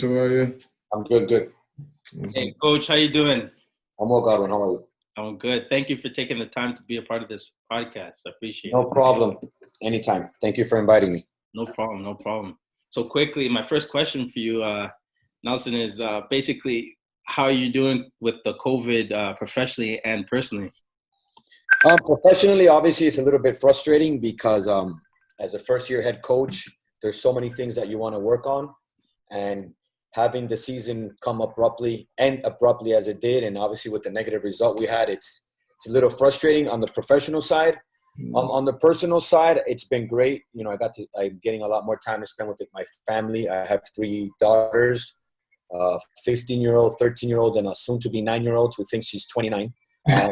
How are you? I'm good. Hey, Coach, how you doing? I'm well, Godwin. How are you? I'm good. Thank you for taking the time to be a part of this podcast. I appreciate it. No problem. Anytime. Thank you for inviting me. No problem. So quickly, my first question for you, Nelson, is basically how are you doing with the COVID professionally and personally? Professionally, obviously, it's a little bit frustrating because as a first-year head coach, there's so many things that you want to work on. And having the season come abruptly as it did, and obviously with the negative result we had, it's a little frustrating on the professional side. On the personal side, it's been great. You know, I'm getting a lot more time to spend with my family. I have 3 daughters, 15-year-old, 13-year-old, and a soon-to-be 9-year-old who thinks she's 29. So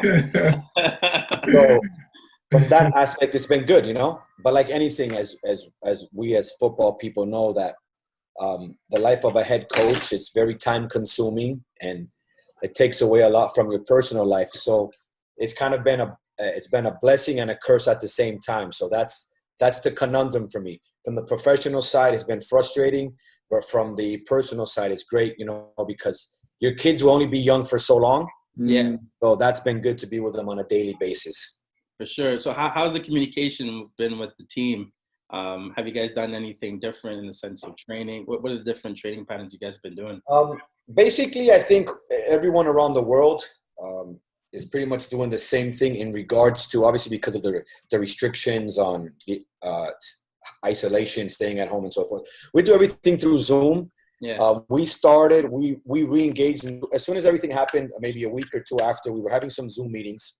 from that aspect, it's been good, you know. But like anything, as we as football people know that the life of a head coach, it's very time consuming and it takes away a lot from your personal life. So it's kind of been a blessing and a curse at the same time. So that's the conundrum for me. From the professional side, it's been frustrating, but from the personal side, it's great, you know, because your kids will only be young for so long. Yeah. So that's been good to be with them on a daily basis. For sure. So how's the communication been with the team? Have you guys done anything different in the sense of training? What are the different training patterns you guys been doing? Basically, I think everyone around the world is pretty much doing the same thing in regards to, obviously, because of the restrictions on isolation, staying at home, and so forth. We do everything through Zoom. Yeah. We re-engaged as soon as everything happened, maybe a week or 2 after. We were having some Zoom meetings.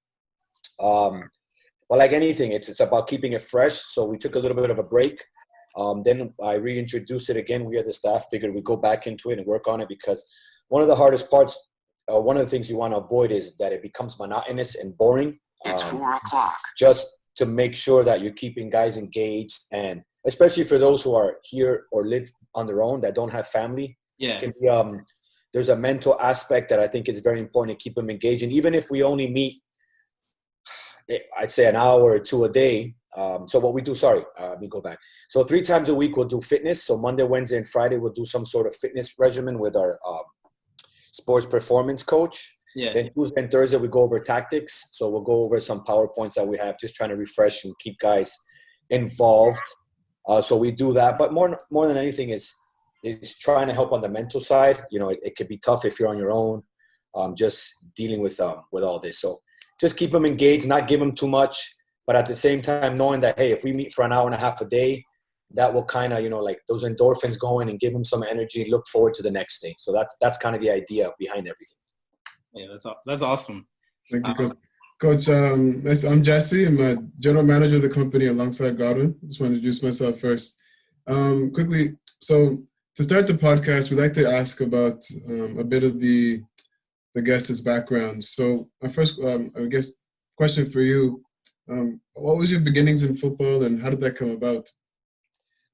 But like anything, it's about keeping it fresh. So we took a little bit of a break. Then I reintroduced it again. We as the staff figured we'd go back into it and work on it, because one of the hardest parts, one of the things you want to avoid is that it becomes monotonous and boring. It's 4 o'clock. Just to make sure that you're keeping guys engaged, and especially for those who are here or live on their own that don't have family. Yeah. It can be, there's a mental aspect that I think is very important to keep them engaged. And even if we only meet, I'd say an hour or 2 a day. So what we do, let me go back. So 3 times a week we'll do fitness. So Monday, Wednesday, and Friday we'll do some sort of fitness regimen with our sports performance coach. Yeah. Then Tuesday and Thursday we go over tactics. So we'll go over some PowerPoints that we have, just trying to refresh and keep guys involved. So we do that. But more than anything is trying to help on the mental side. You know, it could be tough if you're on your own, just dealing with all this. So just keep them engaged, not give them too much, but at the same time knowing that, hey, if we meet for an hour and a half a day, that will kind of, you know, like those endorphins going and give them some energy and look forward to the next day. So that's kind of the idea behind everything. Yeah, that's awesome. Thank you, Coach. Coach, I'm Jesse. I'm a general manager of the company alongside Godwin. Just want to introduce myself first. Quickly, so to start the podcast, we'd like to ask about a bit of the guest's background. So my first, I guess, question for you, what was your beginnings in football and how did that come about?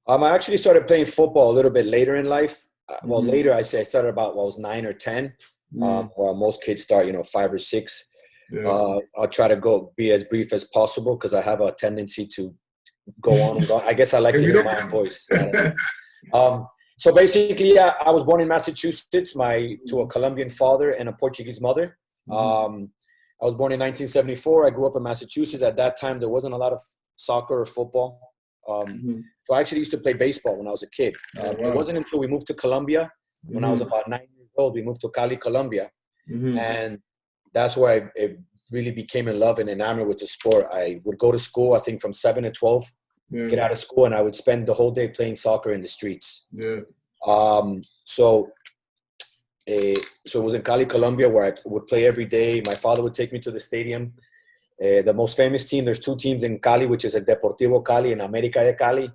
I actually started playing football a little bit later in life. Well, later, I started about when I was 9 or 10, where most kids start, 5 or 6. Yes. I'll try to be as brief as possible because I have a tendency to go on and go. I guess I like to hear my own voice. So basically, I was born in Massachusetts to a Colombian father and a Portuguese mother. I was born in 1974. I grew up in Massachusetts. At that time, there wasn't a lot of soccer or football. So I actually used to play baseball when I was a kid. It wasn't until we moved to Colombia when I was about 9 years old. We moved to Cali, Colombia. And that's where I really became in love and enamored with the sport. I would go to school, I think from 7 to 12, get out of school, and I would spend the whole day playing soccer in the streets. So it was in Cali, Colombia, where I would play every day. My father would take me to the stadium. The most famous team, there's 2 teams in Cali, which is a Deportivo Cali and América de Cali.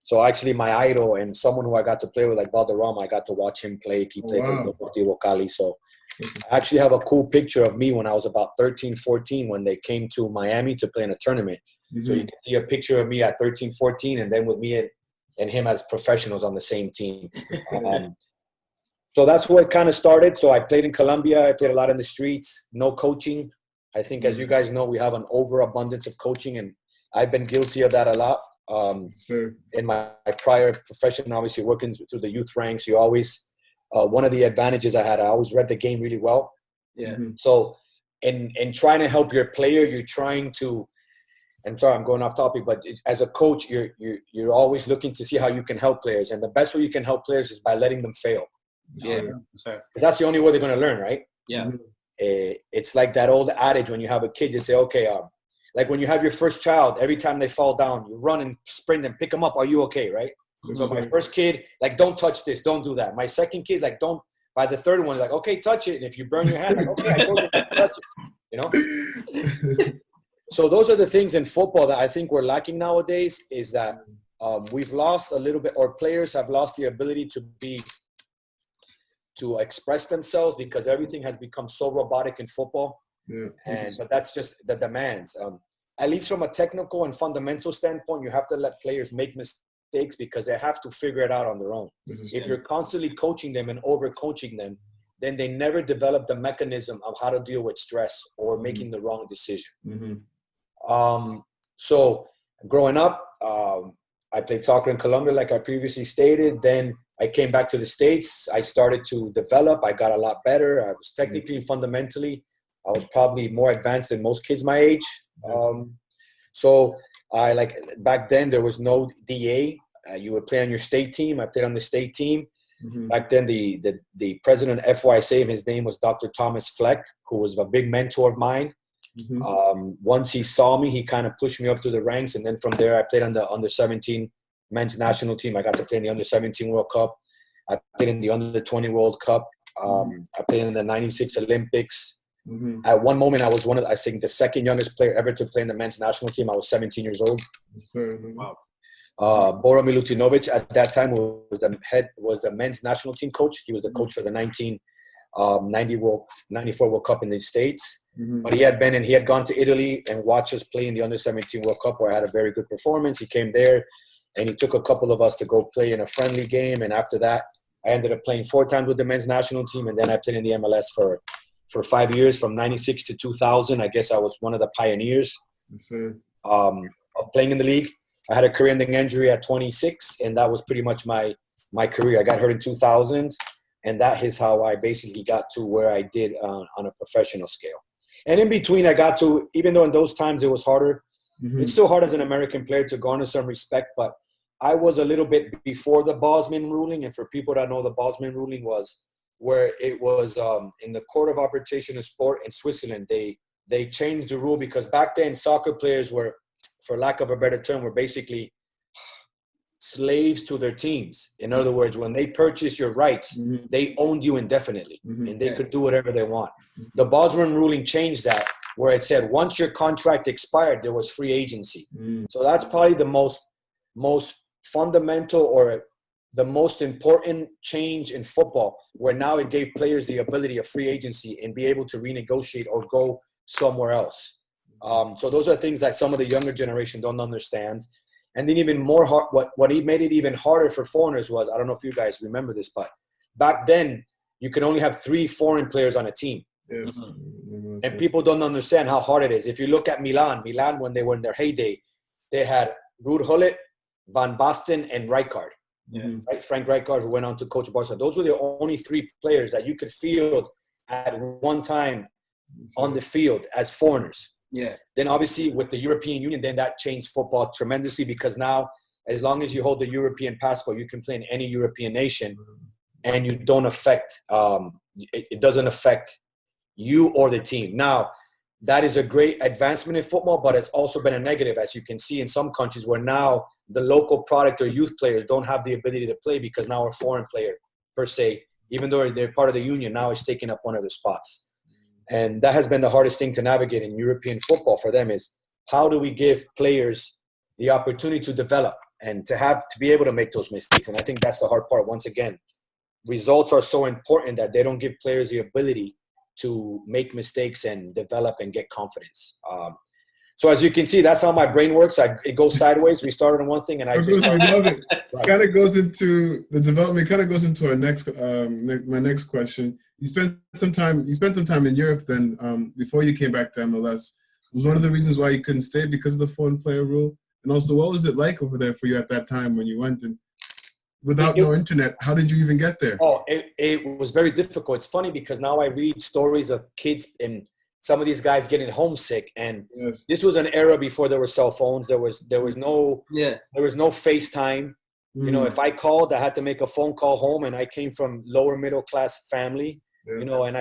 So actually my idol and someone who I got to play with, like Valderrama, I got to watch him play. He played for Deportivo Cali. So I actually have a cool picture of me when I was about 13, 14, when they came to Miami to play in a tournament. So you can see a picture of me at 13, 14, and then with me and him as professionals on the same team. So that's where it kind of started. So I played in Colombia. I played a lot in the streets, no coaching. I think, as you guys know, we have an overabundance of coaching, and I've been guilty of that a lot. Sure. In my prior profession, obviously working through the youth ranks, you always, one of the advantages I always read the game really well. Yeah. So in trying to help your player, you're trying to, and sorry, I'm going off topic, but as a coach, you're always looking to see how you can help players. And the best way you can help players is by letting them fail. Yeah. Sorry. Because that's the only way they're going to learn, right? Yeah. It's like that old adage when you have a kid, you say, okay, like when you have your first child, every time they fall down, you run and sprint and pick them up. Are you okay, right? So my first kid, like, don't touch this, don't do that. My second kid, like, don't. By the third one, like, okay, touch it. And if you burn your hand, like, okay, I told you to touch it, you know? So those are the things in football that I think we're lacking nowadays, is that we've lost a little bit, or players have lost the ability to express themselves, because everything has become so robotic in football. But that's just the demands. At least from a technical and fundamental standpoint, you have to let players make mistakes, because they have to figure it out on their own. If you're constantly coaching them and over-coaching them, then they never develop the mechanism of how to deal with stress or making the wrong decision. So growing up, I played soccer in Colombia, like I previously stated. Then I came back to the States. I started to develop. I got a lot better. I was technically and fundamentally, I was probably more advanced than most kids my age. So I, like, back then there was no DA. You would play on your state team. I played on the state team. Back then, the president of FYSA, his name was Dr. Thomas Fleck, who was a big mentor of mine. Once he saw me, he kind of pushed me up through the ranks. And then from there, I played on the under-17 men's national team. I got to play in the under-17 World Cup. I played in the under-20 World Cup. I played in the 96 Olympics. At one moment, I was I think the second youngest player ever to play in the men's national team. I was 17 years old. Wow. Bora Milutinovic at that time was the men's national team coach. He was the coach for the 94 World Cup in the States. But he had gone to Italy and watched us play in the under-17 World Cup, where I had a very good performance. He came there and he took a couple of us to go play in a friendly game. And after that, I ended up playing 4 times with the men's national team. And then I played in the MLS for 5 years, from 96 to 2000. I guess I was one of the pioneers of playing in the league. I had a career-ending injury at 26, and that was pretty much my career. I got hurt in 2000, and that is how I basically got to where I did on a professional scale. And in between, I got to, even though in those times it was harder, it's still hard as an American player to garner some respect, but I was a little bit before the Bosman Ruling. And for people that know, the Bosman Ruling was where it was in the Court of Arbitration of Sport in Switzerland. They changed the rule, because back then soccer players were, for lack of a better term, were basically slaves to their teams. In other words, when they purchased your rights, they owned you indefinitely, and they could do whatever they want. The Bosman Ruling changed that, where it said once your contract expired, there was free agency. So that's probably the most fundamental, or the most important change in football, where now it gave players the ability of free agency and be able to renegotiate or go somewhere else. So those are things that some of the younger generation don't understand. And then even more hard, what made it even harder for foreigners was, I don't know if you guys remember this, but back then you could only have 3 foreign players on a team. Yes. And people don't understand how hard it is. If you look at Milan, when they were in their heyday, they had Ruud Gullit, Van Basten, and Rijkaard. Right? Frank Rijkaard, who went on to coach Barca. Those were the only 3 players that you could field at one time on the field as foreigners. Then obviously with the European Union, then that changed football tremendously, because now as long as you hold the European passport, you can play in any European nation, and you don't affect it doesn't affect you or the team. Now, that is a great advancement in football, but it's also been a negative, as you can see in some countries, where now the local product or youth players don't have the ability to play, because now a foreign player per se, even though they're part of the union, now is taking up one of the spots. And that has been the hardest thing to navigate in European football for them, is how do we give players the opportunity to develop and to be able to make those mistakes? And I think that's the hard part. Once again, results are so important that they don't give players the ability to make mistakes and develop and get confidence. So as you can see, that's how my brain works. It goes sideways. We started on one thing, and I love it. Right. Kind of goes into the development. Kind of goes into our next, my next question. You spent some time in Europe. Then before you came back to MLS, was one of the reasons why you couldn't stay because of the foreign player rule. And also, what was it like over there for you at that time when you went? And without no internet, how did you even get there? Oh, it was very difficult. It's funny because now I read stories of kids and some of these guys getting homesick, and Yes. this was an era before there were cell phones. There was no FaceTime. You know, if I called, I had to make a phone call home, and I came from lower middle class family. Yeah. You know, and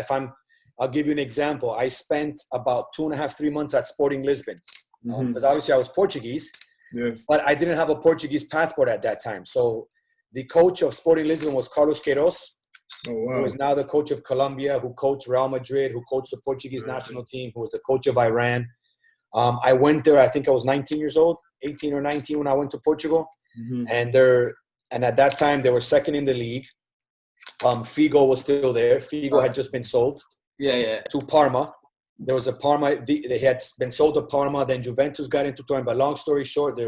I'll give you an example. I spent about 2.5, 3 months at Sporting Lisbon because obviously I was Portuguese. Yes. But I didn't have a Portuguese passport at that time. So the coach of Sporting Lisbon was Carlos Queiroz, who is now the coach of Colombia, who coached Real Madrid, who coached the Portuguese national team, who was the coach of Iran. I went there, I think I was 19 years old, 18 or 19 when I went to Portugal. And at that time, they were second in the league. Figo was still there. Figo had just been sold to Parma. There was a Parma. They had been sold to Parma. Then Juventus got into tournament. But long story short,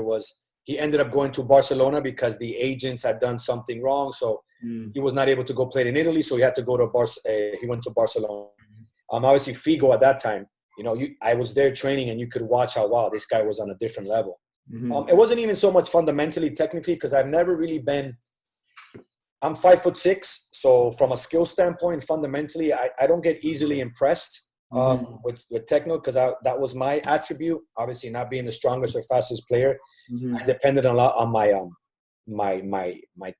he ended up going to Barcelona because the agents had done something wrong. So he was not able to go play in Italy. So he had to go to he went to Barcelona. Obviously, Figo at that time, you know, I was there training, and you could watch how, wow, this guy was on a different level. It wasn't even so much fundamentally, technically, because I've never really been. I'm 5'6", so from a skill standpoint, fundamentally, I don't get easily impressed with technical, because that was my attribute. Obviously, not being the strongest or fastest player, I depended a lot on my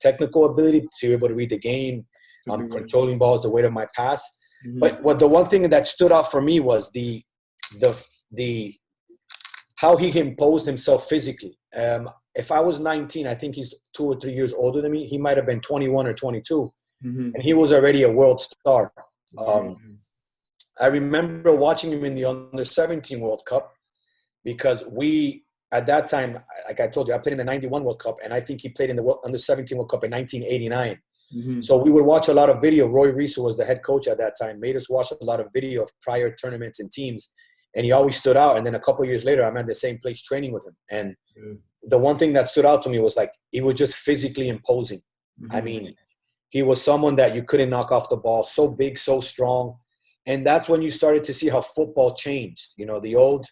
technical ability to be able to read the game, controlling balls, the weight of my pass. But the one thing that stood out for me was the how he imposed himself physically. If I was 19, I think he's 2 or 3 years older than me. He might have been 21 or 22, and he was already a world star. I remember watching him in the Under-17 World Cup, because at that time, like I told you, I played in the 91 World Cup, and I think he played in the Under-17 World Cup in 1989. So we would watch a lot of video. Roy Reese, who was the head coach at that time, made us watch a lot of video of prior tournaments and teams, and he always stood out. And then a couple of years later, I'm at the same place training with him. And the one thing that stood out to me was, like, he was just physically imposing. I mean, he was someone that you couldn't knock off the ball, so big, so strong. And that's when you started to see how football changed. You know, the old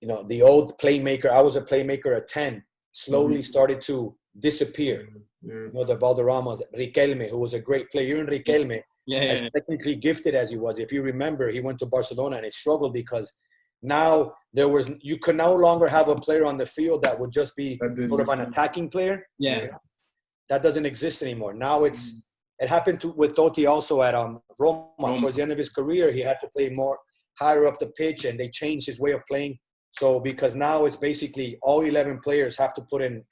playmaker, I was a playmaker at 10, slowly started to disappear. You know, the Valderramas, Riquelme, who was a great player. Even Riquelme, as technically gifted as he was, if you remember, he went to Barcelona and it struggled because now you could no longer have a player on the field that would just be sort of an attacking player. That doesn't exist anymore. Now it happened with Totti also at Roma. Towards the end of his career, he had to play more higher up the pitch, and they changed his way of playing. So because now it's basically all 11 players have to put in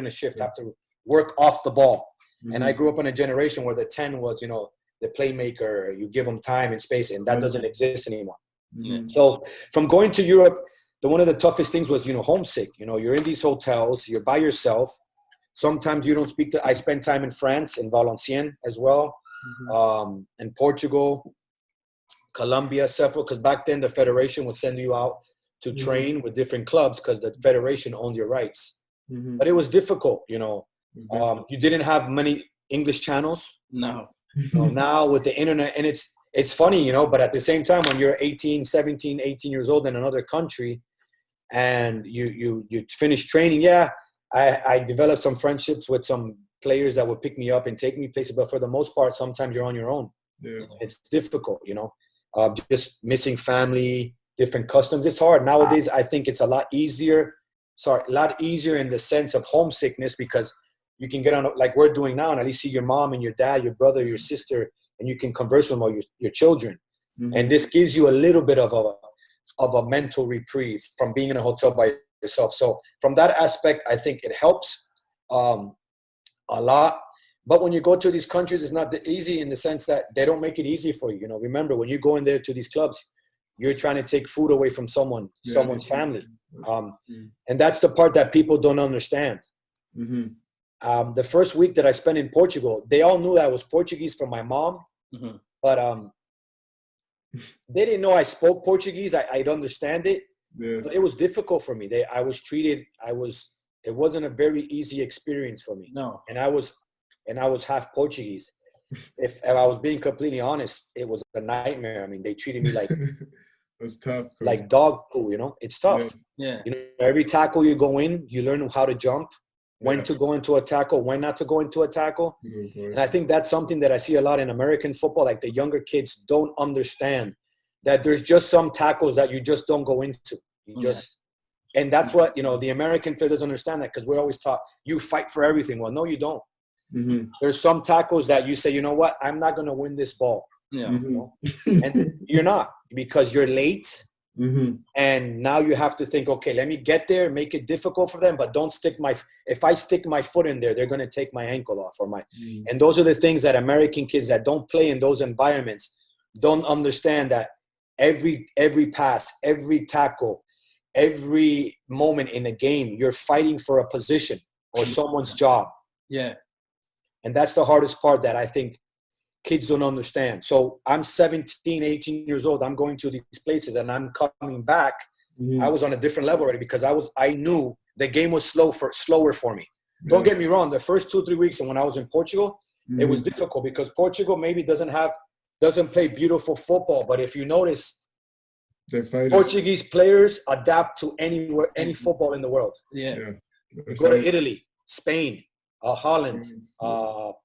a shift, have to work off the ball. And I grew up in a generation where the 10 was, you know, the playmaker. You give them time and space, and that doesn't exist anymore. So from going to Europe, one of the toughest things was, you know, homesick. You know, you're in these hotels, you're by yourself. Sometimes you don't speak I spent time in France, in Valenciennes as well, in Portugal, Colombia, several, because back then the federation would send you out to train with different clubs because the federation owned your rights. But it was difficult, you know. You didn't have many English channels. No. Now with the internet, and it's funny, you know, but at the same time, when you're 17, 18 years old in another country and you finish training, I developed some friendships with some players that would pick me up and take me places. But for the most part, sometimes you're on your own. It's difficult, you know, just missing family, different customs. It's hard. Nowadays, I think it's a lot easier in the sense of homesickness, because you can get on like we're doing now and at least see your mom and your dad, your brother, your sister, and you can converse with them, or your children. And this gives you a little bit of a mental reprieve from being in a hotel by yourself. So from that aspect, I think it helps a lot. But when you go to these countries, it's not easy in the sense that they don't make it easy for you. You know, remember, when you go in there to these clubs, you're trying to take food away from someone's family. And that's the part that people don't understand. The first week that I spent in Portugal, they all knew that I was Portuguese from my mom, but they didn't know I spoke Portuguese. I'd understand it, but it was difficult for me. It wasn't a very easy experience for me. No. And I was half Portuguese. If I was being completely honest, it was a nightmare. I mean, they treated me like That's tough. Coach. like dog poo, you know, it's tough. Yes. Yeah. You know, every tackle you go in, you learn how to jump, when to go into a tackle, when not to go into a tackle. And I think that's something that I see a lot in American football. Like the younger kids don't understand that there's just some tackles that you just don't go into. You just, and that's what, you know, the American player doesn't understand that, because we're always taught you fight for everything. Well, no, you don't. There's some tackles that you say, you know what, I'm not going to win this ball. Yeah. You know? And you're not, because you're late. And now you have to think, okay, let me get there, make it difficult for them, but don't stick if I stick my foot in there, they're going to take my ankle off or and those are the things that American kids that don't play in those environments don't understand, that every pass, every tackle, every moment in a game, you're fighting for a position or someone's job. Yeah. And that's the hardest part that I think kids don't understand. So I'm 17, 18 years old. I'm going to these places and I'm coming back. I was on a different level already, because I knew the game was slower for me. Don't get me wrong. The first 2-3 weeks, and when I was in Portugal, it was difficult, because Portugal maybe doesn't play beautiful football. But if you notice, Portuguese players adapt to any football in the world. Yeah. Go to Italy, Spain, Holland,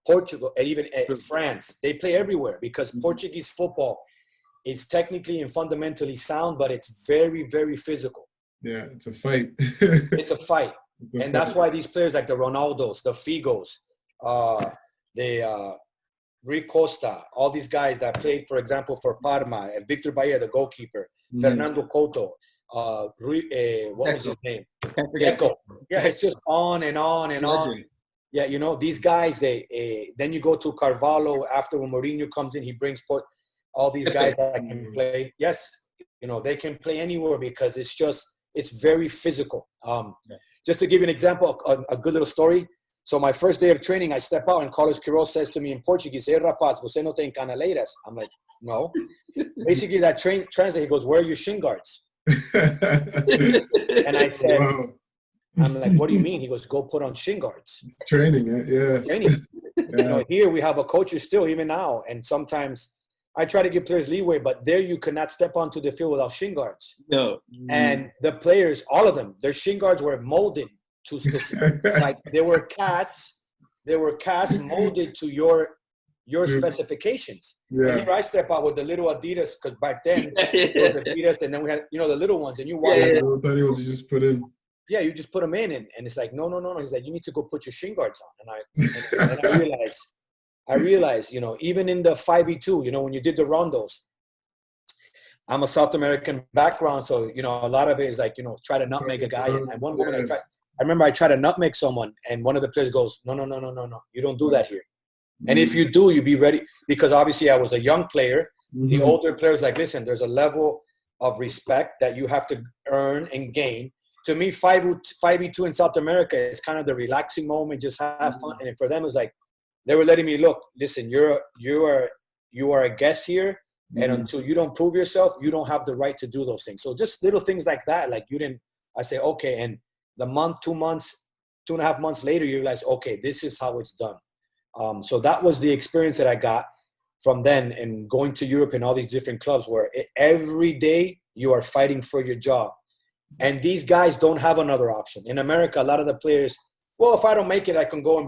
Portugal, and even France. They play everywhere, because Portuguese football is technically and fundamentally sound, but it's very, very physical. Yeah, it's a fight. It's a fight. And that's why these players like the Ronaldos, the Figos, the Rui Costa, all these guys that played, for example, for Parma, and Victor Baía, the goalkeeper, Fernando Couto, what was his name? Deco. Yeah, it's just on and on and on. Yeah, you know, these guys, then you go to Carvalho after, when Mourinho comes in, he brings all these guys that can play. Yes, you know, they can play anywhere, because it's very physical. Just to give you an example, a good little story. So my first day of training, I step out and Carlos Quiroz says to me in Portuguese, "Hey, rapaz, você não tem caneleiras?" I'm like, "No." Basically, that translate, he goes, "Where are your shin guards?" And I said, wow. I'm like, "What do you mean?" He goes, "Go put on shin guards." It's training, yeah. Training. You know, here we have a coach still, even now. And sometimes I try to give players leeway, but there you cannot step onto the field without shin guards. No. And the players, all of them, their shin guards were molded to specific, like they were casts molded to your specifications. Yeah. And here I step out with the little Adidas, because back then it was Adidas, and then we had, you know, the little ones, and you watch the little tiny ones you just put in. Yeah, you just put them in, and it's like, no. He's like, you need to go put your shin guards on. And I realized, you know, even in the 5v2, you know, when you did the rondos, I'm a South American background, so, you know, a lot of it is like, you know, try to nutmeg a guy. And one woman, I remember I tried to nutmeg someone, and one of the players goes, no, you don't do that here. And if you do, you be ready, because obviously I was a young player. The older players, like, listen, there's a level of respect that you have to earn and gain. To me, 5v2 in South America is kind of the relaxing moment, just have fun. And for them, it's like, they were letting me, look, listen, you are a guest here, and until you don't prove yourself, you don't have the right to do those things. So just little things like that, like I say, okay, and the month, 2 months, 2.5 months later, you realize, okay, this is how it's done. So that was the experience that I got from then, and going to Europe and all these different clubs, where every day you are fighting for your job. And these guys don't have another option. In America, a lot of the players, well, if I don't make it, I can go and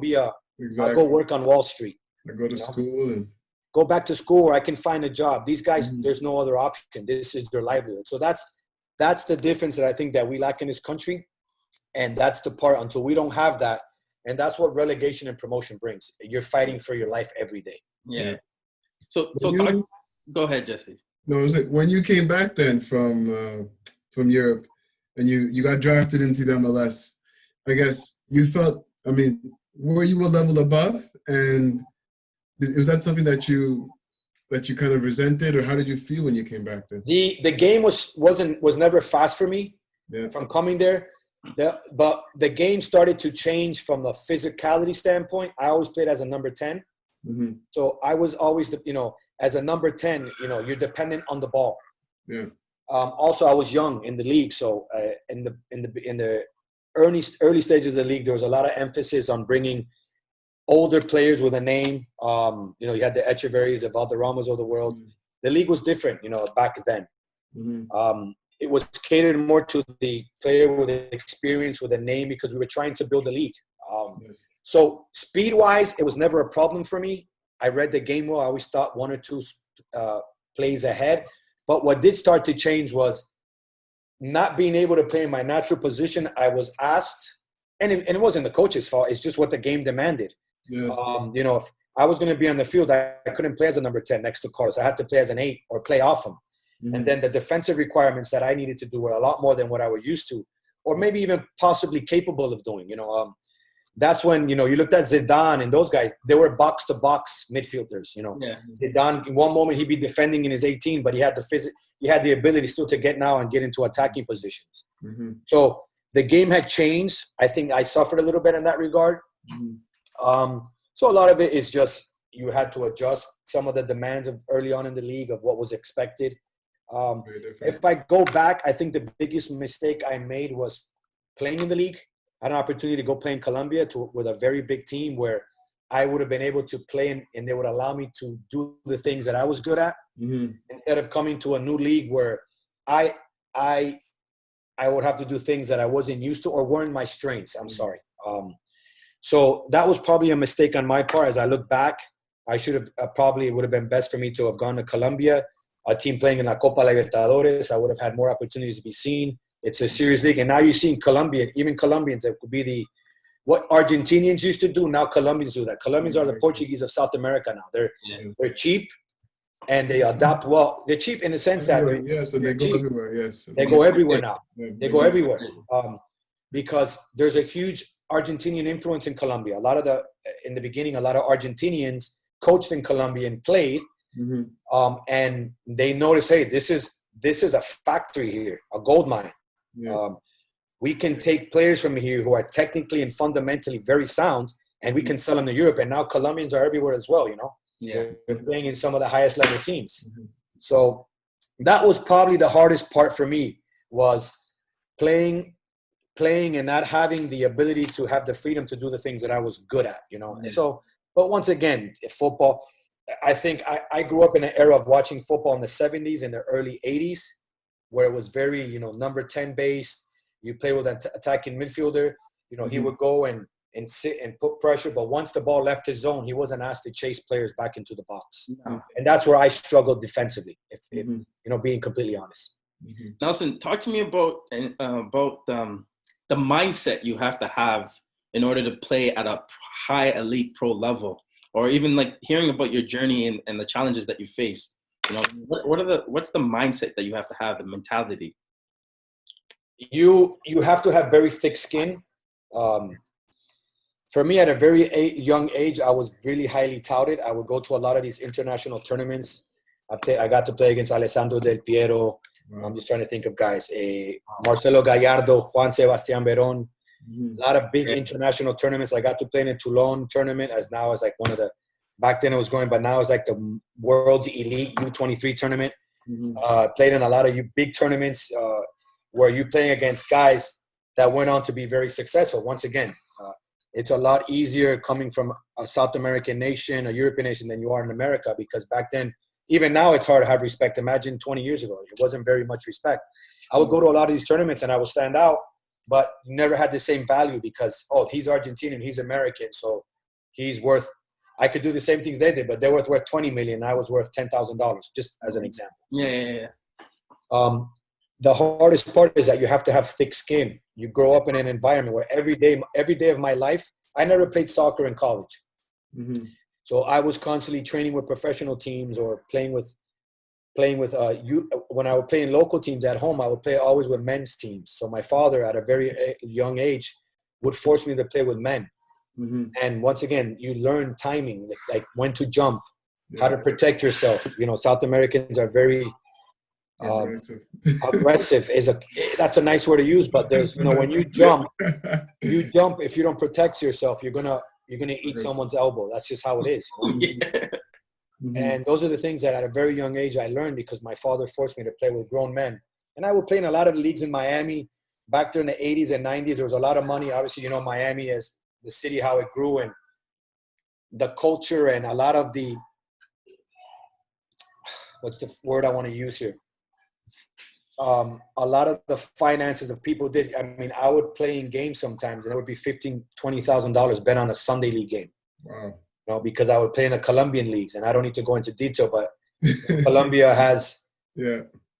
I'll go work on Wall Street. I go to school and go back to school, or I can find a job. These guys, there's no other option. This is their livelihood. So that's the difference that I think that we lack in this country. And that's the part, until we don't have that. And that's what relegation and promotion brings. You're fighting for your life every day. Yeah. So go ahead, Jesse. No, it was like when you came back then from Europe, and you got drafted into the MLS, I guess you felt, I mean, were you a level above? And was that something that you kind of resented, or how did you feel when you came back then? The game was never fast for me from coming there. But the game started to change from a physicality standpoint. I always played as a number 10. So I was always, as a number 10, you're dependent on the ball. Yeah. Also, I was young in the league. So in the early stages of the league, there was a lot of emphasis on bringing older players with a name. You had the Echeverries, the Valderramas of the world. The league was different, back then. It was catered more to the player with experience, with a name, because we were trying to build a league. So speed-wise, it was never a problem for me. I read the game well. I always thought one or two plays ahead. But what did start to change was not being able to play in my natural position. I was asked, and it wasn't the coach's fault. It's just what the game demanded. Yes. You know, if I was going to be on the field, I couldn't play as a number 10 next to Carlos. I had to play as an 8 or play off him. And then the defensive requirements that I needed to do were a lot more than what I was used to, or maybe even possibly capable of doing. You know, that's when, you know, you looked at Zidane and those guys, they were box-to-box midfielders, you know. Zidane, in one moment, he'd be defending in his 18, but he had the ability still to get now and get into attacking positions. So the game had changed. I think I suffered a little bit in that regard. So a lot of it is just you had to adjust some of the demands of early on in the league of what was expected. If I go back, I think the biggest mistake I made was playing in the league. I had an opportunity to go play in Colombia with a very big team where I would have been able to play and they would allow me to do the things that I was good at instead of coming to a new league where I would have to do things that I wasn't used to or weren't my strengths. I'm sorry. So that was probably a mistake on my part. As I look back, I should have probably it would have been best for me to have gone to Colombia, a team playing in La Copa Libertadores. I would have had more opportunities to be seen. It's a serious league. And now you're seeing even Colombians that could be what Argentinians used to do. Now Colombians do that. Colombians are the Portuguese of South America now. They're cheap and they adapt well. They're cheap in the sense that and they go everywhere. Yes. They go everywhere now. They go everywhere. Because there's a huge Argentinian influence in Colombia. In the beginning, a lot of Argentinians coached in Colombia and played. And they noticed, hey, this is a factory here, a gold mine. We can take players from here who are technically and fundamentally very sound, and we can sell them to Europe. And now Colombians are everywhere as well, you know. They're playing in some of the highest level teams. So that was probably the hardest part for me, was playing and not having the ability to have the freedom to do the things that I was good at, you know. So, but once again, football, I think I grew up in an era of watching football in the 70s and the early 80s, where it was very, you know, number 10 based. You play with an attacking midfielder. You know, he would go and sit and put pressure. But once the ball left his zone, he wasn't asked to chase players back into the box. And that's where I struggled defensively, if you know, being completely honest. Nelson, talk to me about the mindset you have to have in order to play at a high elite pro level, or even like hearing about your journey and the challenges that you face. You know, what's the mindset that you have to have, the mentality? You have to have very thick skin. For me, at a very young age, I was really highly touted. I would go to a lot of these international tournaments. I got to play against Alessandro Del Piero. I'm just trying to think of guys. Marcelo Gallardo, Juan Sebastián Verón. A lot of big international tournaments. I got to play in a Toulon tournament, as now is like one of the – back then it was going, but now it's like the world's elite U23 tournament. Played in a lot of big tournaments where you're playing against guys that went on to be very successful. Once again, it's a lot easier coming from a South American nation, a European nation, than you are in America, because back then, even now, it's hard to have respect. Imagine 20 years ago, it wasn't very much respect. I would go to a lot of these tournaments and I would stand out, but never had the same value because, oh, he's Argentinian, he's American, so he's worth – I could do the same things they did, but they were worth $20 million. I was worth $10,000, just as an example. Yeah. The hardest part is that you have to have thick skin. You grow up in an environment where every day of my life, I never played soccer in college. So I was constantly training with professional teams or playing with you. When I would play in local teams at home, I would play always with men's teams. So my father, at a very young age, would force me to play with men. And once again, you learn timing, like when to jump, how to protect yourself. You know, South Americans are very aggressive. That's a nice word to use, but there's, you know, when you jump, if you don't protect yourself, you're gonna eat someone's elbow. That's just how it is. You know? And those are the things that at a very young age I learned, because my father forced me to play with grown men. And I would play in a lot of the leagues in Miami. Back during the 80s and 90s, there was a lot of money. Obviously, you know, Miami is the city, how it grew, and the culture, and a lot of the, what's the word I want to use here? a lot of the finances of people did. I mean, I would play in games sometimes, and it would be $15,000-$20,000 bet on a Sunday league game. Wow. You know, because I would play in the Colombian leagues, and I don't need to go into detail, but Colombia has,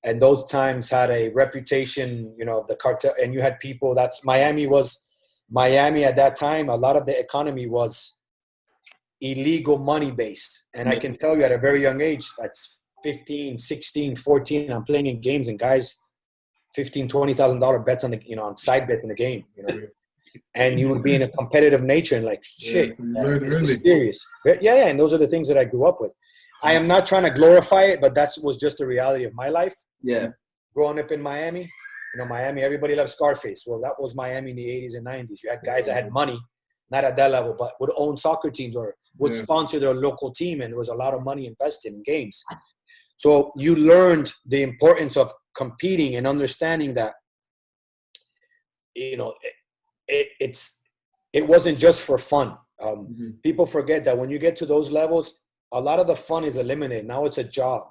and those times had a reputation, you know, of the cartel. And you had people. Miami at that time. A lot of the economy was illegal money based, and I can tell you at a very young age, that's 15, 16, 14, I'm playing in games and guys $15,000-$20,000 bets on the, you know, on side bets in the game, you know. And you would be in a competitive nature and like shit. So you learned early. Serious. Yeah, and those are the things that I grew up with. I am not trying to glorify it, but that was just the reality of my life. Yeah. Growing up in Miami, you know, Miami, everybody loves Scarface. Well, that was Miami in the 80s and 90s. You had guys that had money, not at that level, but would own soccer teams or would sponsor their local team, and there was a lot of money invested in games. So you learned the importance of competing and understanding that, you know, it wasn't just for fun. People forget that when you get to those levels, a lot of the fun is eliminated. Now it's a job.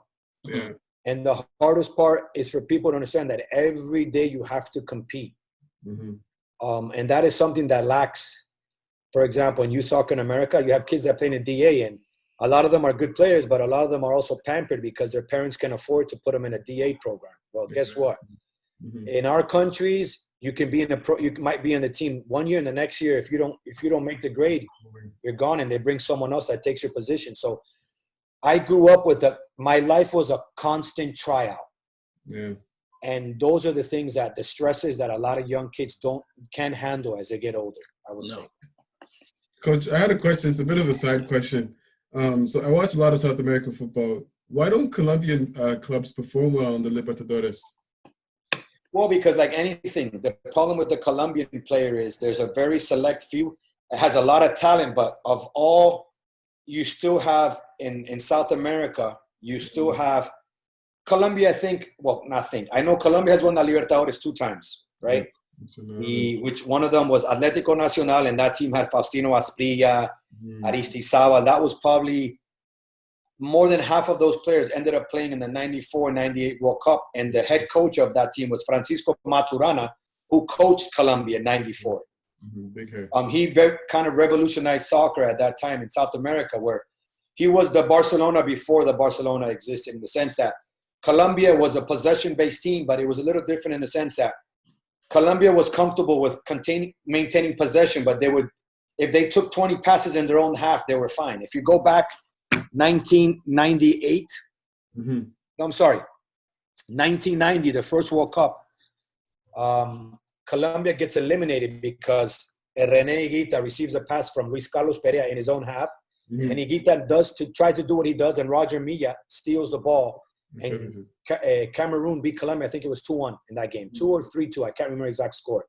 Yeah. And the hardest part is for people to understand that every day you have to compete. And that is something that lacks. For example, in youth soccer in America, you have kids that play in a DA, and a lot of them are good players, but a lot of them are also pampered because their parents can afford to put them in a DA program. Well, guess what? In our countries, you can be in you might be in the team 1 year, and the next year, if you don't make the grade, you're gone, and they bring someone else that takes your position. So I grew up with my life was a constant tryout. Yeah. And those are the things that the stresses that a lot of young kids can't handle as they get older, I would say. Coach, I had a question. It's a bit of a side question. So I watch a lot of South American football. Why don't Colombian clubs perform well in the Libertadores? Well, because like anything, the problem with the Colombian player is there's a very select few. It has a lot of talent, but of all you still have in South America, you still have Colombia, I know Colombia has won the Libertadores 2 times, right? Which one of them was Atlético Nacional, and that team had Faustino Asprilla, Aristizábal. That was probably more than half of those players ended up playing in the 94-98 World Cup. And the head coach of that team was Francisco Maturana, who coached Colombia in 94. Big hair. He kind of revolutionized soccer at that time in South America, where he was the Barcelona before the Barcelona existed, in the sense that Colombia was a possession-based team, but it was a little different in the sense that Colombia was comfortable with maintaining possession, but if they took 20 passes in their own half, they were fine. If you go back 1998, 1990, the first World Cup, Colombia gets eliminated because René Higuita receives a pass from Luis Carlos Perea in his own half, and Higuita tries to do what he does, and Roger Milla steals the ball. And Cameroon beat Colombia. I think it was 2-1 in that game, 2 or 3-2. I can't remember the exact score,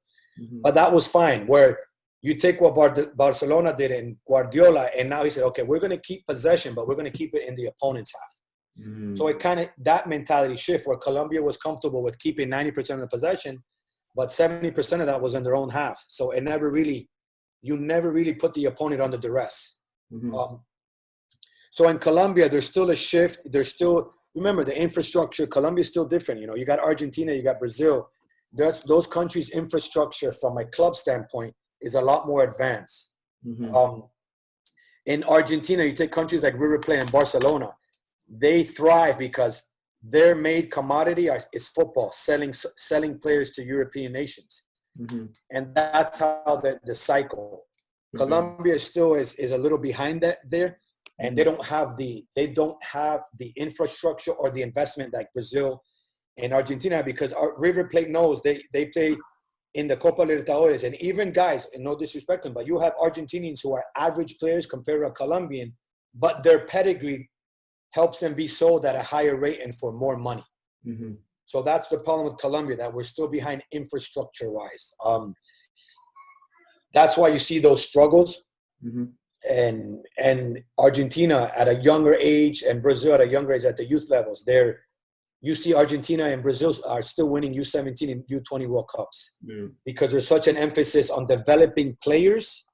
but that was fine. Where you take what Barcelona did in Guardiola, and now he said, okay, we're going to keep possession, but we're going to keep it in the opponent's half. So it kind of that mentality shift where Colombia was comfortable with keeping 90% of the possession, but 70% of that was in their own half. So you never really put the opponent under duress. So in Colombia, there's still a shift. Remember, the infrastructure, Colombia is still different. You know, you got Argentina, you got Brazil. Those countries' infrastructure from a club standpoint is a lot more advanced. In Argentina, you take countries like River Plate and Barcelona. They thrive because their main commodity is football, selling players to European nations. And that's how the cycle. Colombia still is a little behind that there. And they don't have the infrastructure or the investment like Brazil and Argentina, because River Plate knows they play in the Copa Libertadores. And even guys, and no disrespect them, but you have Argentinians who are average players compared to a Colombian, but their pedigree helps them be sold at a higher rate and for more money. So that's the problem with Colombia, that we're still behind infrastructure-wise. That's why you see those struggles. And Argentina at a younger age and Brazil at a younger age at the youth levels, you see Argentina and Brazil are still winning U17 and U20 World Cups because there's such an emphasis on developing players,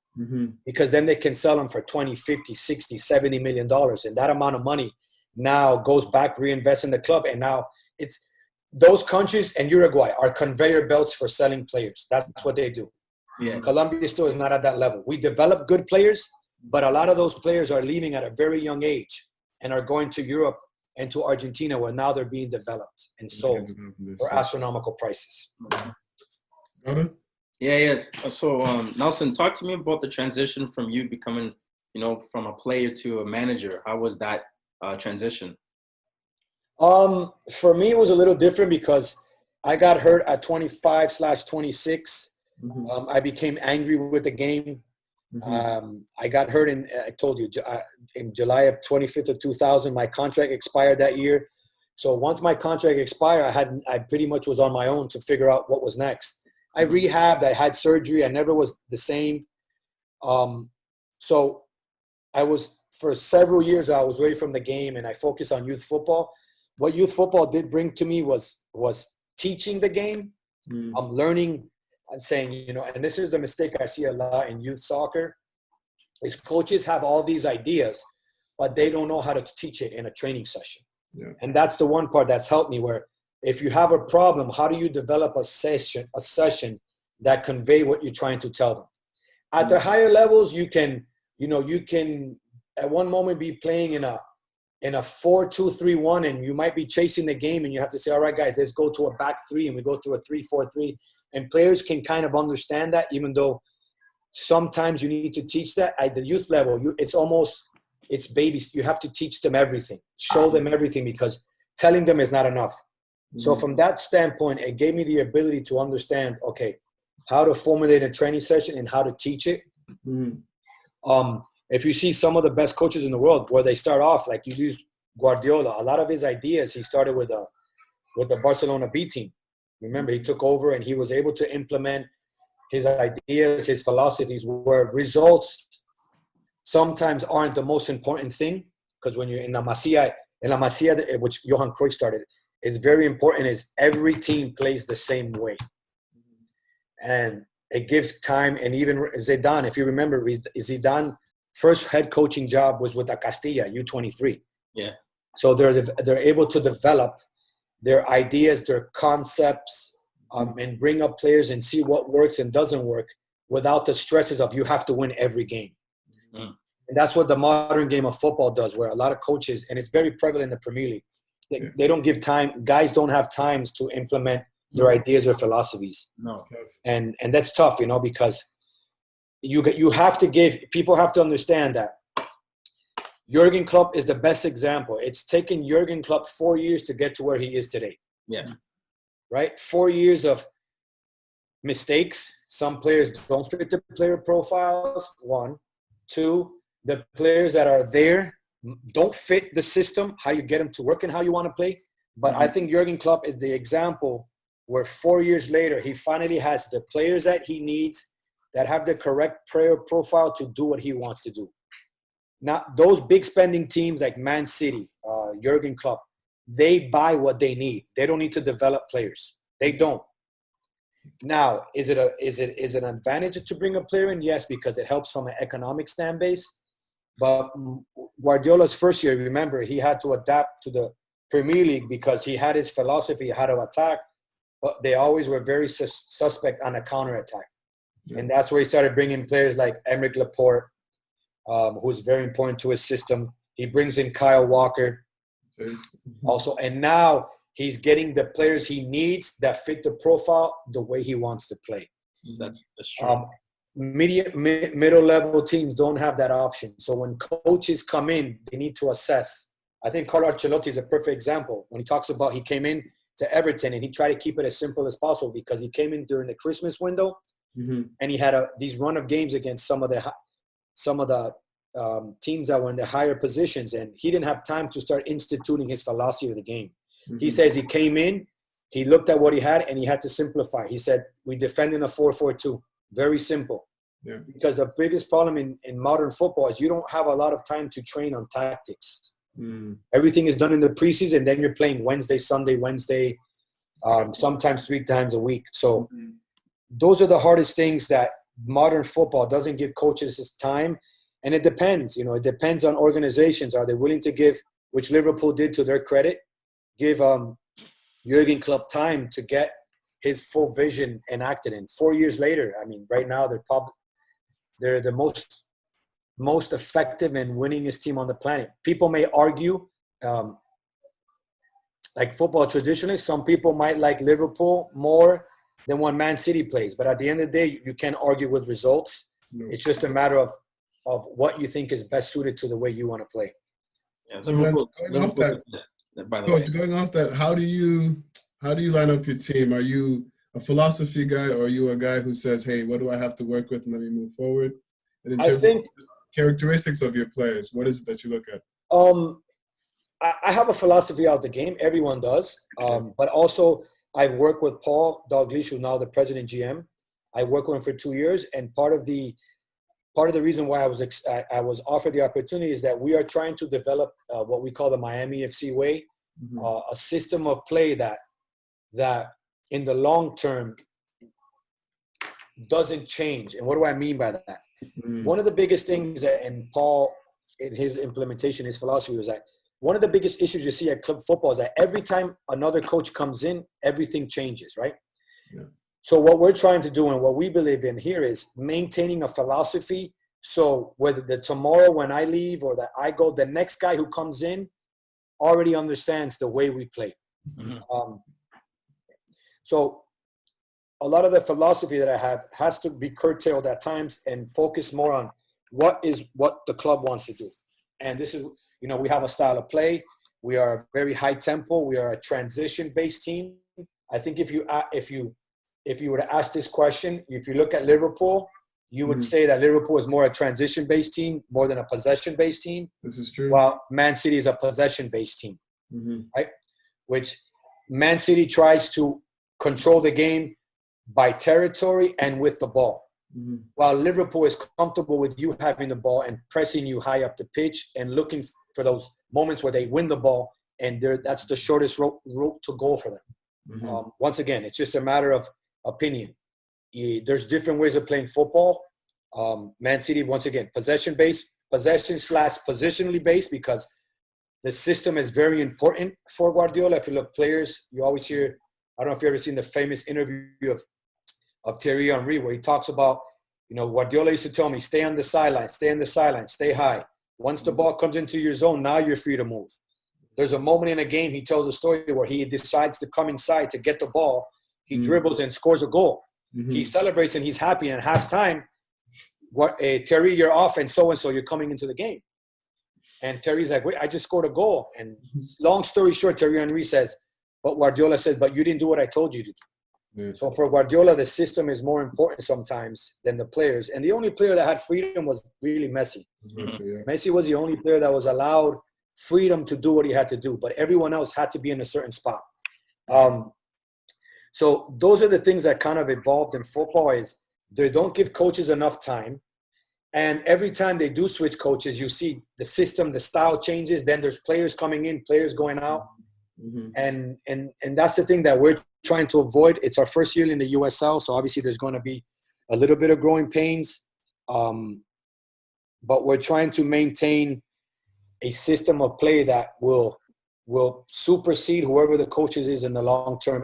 because then they can sell them for 20, 50, 60, 70 million dollars. And that amount of money now goes back, reinvest in the club. And now those countries and Uruguay are conveyor belts for selling players. That's what they do. Yeah. Colombia still is not at that level. We develop good players, but a lot of those players are leaving at a very young age and are going to Europe and to Argentina, where now they're being developed and sold for astronomical prices. Got it? Yeah, yes. So, Nelson, talk to me about the transition from you becoming, from a player to a manager. How was that transition? For me, it was a little different because I got hurt at 25/26. I became angry with the game. I got hurt I told you, in July of 25th of 2000, my contract expired that year. So once my contract expired, I pretty much was on my own to figure out what was next. I rehabbed, I had surgery. I never was the same. So for several years, I was away from the game and I focused on youth football. What youth football did bring to me was teaching the game. I'm learning. I'm saying, and this is the mistake I see a lot in youth soccer, is coaches have all these ideas, but they don't know how to teach it in a training session. Yeah. And that's the one part that's helped me, where if you have a problem, how do you develop a session that convey what you're trying to tell them? At the higher levels, you can at one moment be playing in a 4-2-3-1, and you might be chasing the game, and you have to say, all right, guys, let's go to a back three, and we go to a 3-4-3. And players can kind of understand that, even though sometimes you need to teach that. At the youth level, it's babies. You have to teach them everything, show them everything, because telling them is not enough. So from that standpoint, it gave me the ability to understand, okay, how to formulate a training session and how to teach it. If you see some of the best coaches in the world, where they start off, like you use Guardiola, a lot of his ideas, he started with the Barcelona B team. Remember, he took over and he was able to implement his ideas, his philosophies, where results sometimes aren't the most important thing. Because when you're in La Masia, which Johan Cruyff started, it's very important is every team plays the same way. And it gives time. And even Zidane, if you remember, Zidane first head coaching job was with the Castilla, U23. Yeah. So they're able to develop their ideas, their concepts, and bring up players and see what works and doesn't work without the stresses of you have to win every game. And that's what the modern game of football does, where a lot of coaches, and it's very prevalent in the Premier League, they don't give time. Guys don't have times to implement their ideas or philosophies. No. And that's tough, because you have to people have to understand that Jurgen Klopp is the best example. It's taken Jurgen Klopp 4 years to get to where he is today. Yeah. Right? 4 years of mistakes. Some players don't fit the player profiles, 1. 2, the players that are there don't fit the system, how you get them to work and how you want to play. But I think Jurgen Klopp is the example where 4 years later, he finally has the players that he needs that have the correct player profile to do what he wants to do. Now, those big spending teams like Man City, Jurgen Klopp, they buy what they need. They don't need to develop players. They don't. Now, is it an advantage to bring a player in? Yes, because it helps from an economic stand base. But Guardiola's first year, remember, he had to adapt to the Premier League because he had his philosophy how to attack, but they always were very suspect on a counterattack. Yeah. And that's where he started bringing players like Aymeric Laporte, who's very important to his system. He brings in Kyle Walker also. And now he's getting the players he needs that fit the profile the way he wants to play. That's true. Middle-level teams don't have that option. So when coaches come in, they need to assess. I think Carlo Ancelotti is a perfect example. When he talks about he came in to Everton and he tried to keep it as simple as possible because he came in during the Christmas window and he had these run of games against some of the teams that were in the higher positions, and he didn't have time to start instituting his philosophy of the game. He says he came in, he looked at what he had, and he had to simplify. He said, we defend in a 4-4-2. Very simple. Yeah. Because the biggest problem in modern football is you don't have a lot of time to train on tactics. Everything is done in the preseason, then you're playing Wednesday, sometimes 3 times a week. So those are the hardest things that modern football doesn't give coaches this time. And it depends, it depends on organizations. Are they willing to give, which Liverpool did to their credit, give Jurgen Klopp time to get his full vision enacted in. 4 years later, I mean, right now they're the most effective and winningest team on the planet. People may argue, like football traditionally, some people might like Liverpool more than when Man City plays. But at the end of the day, you can't argue with results. No. It's just a matter of what you think is best suited to the way you want to play. Yeah, so Liverpool, going off that, Coach, going off that, how do you line up your team? Are you a philosophy guy, or are you a guy who says, hey, what do I have to work with and let me move forward? And in terms of characteristics of your players, what is it that you look at? I have a philosophy out the game. Everyone does. But also, I've worked with Paul Dalglish, who's now the president GM. I worked with him for 2 years, and part of the reason why I was offered the opportunity is that we are trying to develop what we call the Miami FC way, a system of play that in the long term doesn't change. And what do I mean by that? One of the biggest things that, and Paul, in his implementation, his philosophy was that one of the biggest issues you see at club football is that every time another coach comes in, everything changes, right? Yeah. So what we're trying to do and what we believe in here is maintaining a philosophy. So whether tomorrow when I leave or that I go, the next guy who comes in already understands the way we play. So a lot of the philosophy that I have has to be curtailed at times and focus more on what the club wants to do. And this is, we have a style of play. We are very high tempo. We are a transition-based team. I think if you were to ask this question, if you look at Liverpool, you would say that Liverpool is more a transition-based team more than a possession-based team. This is true. While Man City is a possession-based team, right? Which Man City tries to control the game by territory and with the ball. While Liverpool is comfortable with you having the ball and pressing you high up the pitch and looking for those moments where they win the ball, and that's the shortest route to goal for them. Once again, it's just a matter of opinion. There's different ways of playing football. Man City, once again, possession-based, possession/positionally based, because the system is very important for Guardiola. If you look players, you always hear, I don't know if you've ever seen the famous interview of Thierry Henry, where he talks about, Guardiola used to tell me, stay on the sideline, stay high. Once the ball comes into your zone, now you're free to move. There's a moment in a game, he tells a story where he decides to come inside to get the ball. He dribbles and scores a goal. He celebrates and he's happy. And at halftime, Terry, you're off, and so you're coming into the game. And Terry's like, wait, I just scored a goal. And long story short, Thierry Henry says, but Guardiola says, but you didn't do what I told you to do. Yeah. So for Guardiola, the system is more important sometimes than the players. And the only player that had freedom was really Messi. Messi was the only player that was allowed freedom to do what he had to do, but everyone else had to be in a certain spot. So those are the things that kind of evolved in football, is they don't give coaches enough time. And every time they do switch coaches, you see the system, the style changes. Then there's players coming in, players going out. And that's the thing that we're trying to avoid. It's our first year in the USL, so obviously there's going to be a little bit of growing pains. But we're trying to maintain a system of play that will supersede whoever the coaches is in the long term,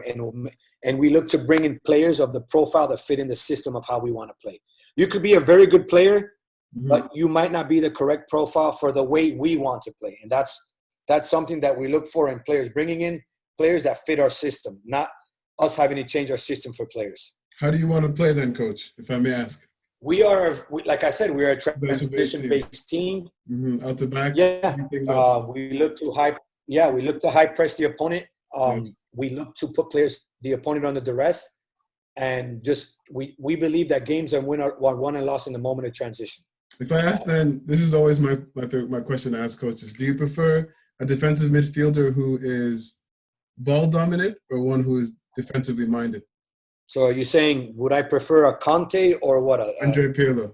and we look to bring in players of the profile that fit in the system of how we want to play. You could be a very good player, but you might not be the correct profile for the way we want to play, and that's something that we look for in players, bringing in players that fit our system, not us having to change our system for players. How do you want to play then, Coach, if I may ask? Like I said, we are a transition-based team. Out the back? Yeah. We look to high press the opponent. We look to put the opponent under duress. And just we believe that games are won and lost in the moment of transition. If I ask then, this is always my question to ask coaches. Do you prefer a defensive midfielder who is ball dominant or one who is defensively minded? So are you saying, would I prefer a Conte or what? Andre Pirlo.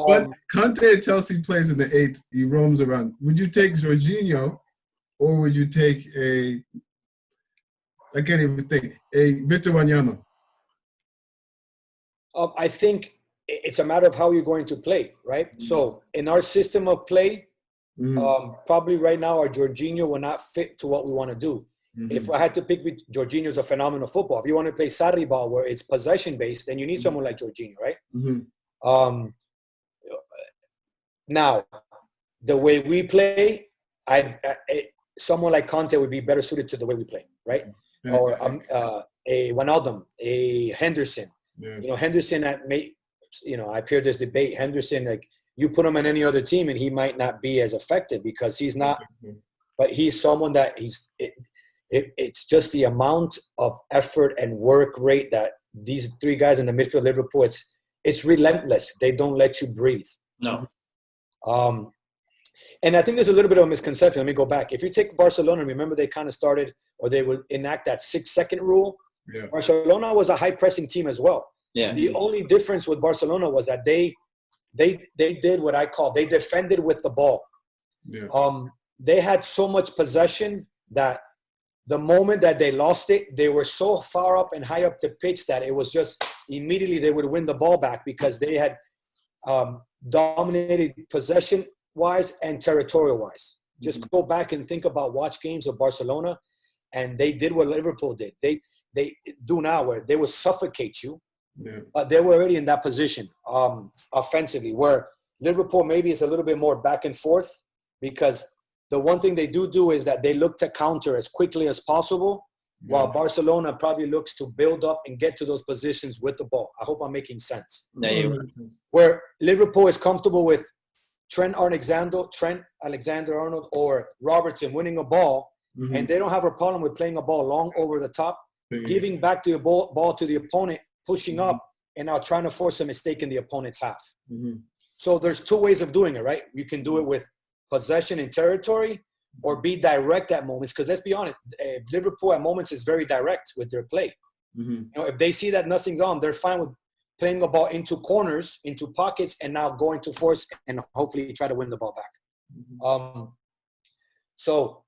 But Conte at Chelsea plays in the 8. He roams around. Would you take Jorginho, or would you take I can't even think, a Victor Wanyama? I think it's a matter of how you're going to play, right? So in our system of play, probably right now our Jorginho will not fit to what we want to do. if I had to pick, Jorginho's a phenomenal football. If you want to play Sarri ball where it's possession based, then you need someone like Jorginho, right? Now, the way we play, someone like Conte would be better suited to the way we play, right? Or a Wijnaldum, a Henderson. Yes. You know, Henderson I've heard this debate. Henderson, like you put him on any other team and he might not be as effective because he's not. But he's someone that it's just the amount of effort and work rate that these three guys in the midfield, Liverpool, it's relentless. They don't let you breathe. No. And I think there's a little bit of a misconception. Let me go back. If you take Barcelona, remember they kind of started, or they would enact that 6-second rule. Yeah. Barcelona was a high pressing team as well. Yeah. The only difference with Barcelona was that they did what I call, they defended with the ball. Yeah. They had so much possession that the moment that they lost it, they were so far up and high up the pitch that it was just immediately they would win the ball back because they had dominated possession-wise and territorial-wise. Just go back and think about watch games of Barcelona, and they did what Liverpool did. They do now, where they would suffocate you, but they were already in that position offensively, where Liverpool maybe is a little bit more back and forth because the one thing they do is that they look to counter as quickly as possible, while Barcelona probably looks to build up and get to those positions with the ball. I hope I'm making sense. Where Liverpool is comfortable with Trent Alexander-Arnold or Robertson winning a ball, and they don't have a problem with playing a ball long over the top, giving back the ball to the opponent, pushing up, and now trying to force a mistake in the opponent's half. So there's two ways of doing it, right? You can do it with possession and territory, or be direct at moments. Because let's be honest, Liverpool at moments is very direct with their play. You know, if they see that nothing's on, they're fine with playing a ball into corners, into pockets, and now going to force and hopefully try to win the ball back. So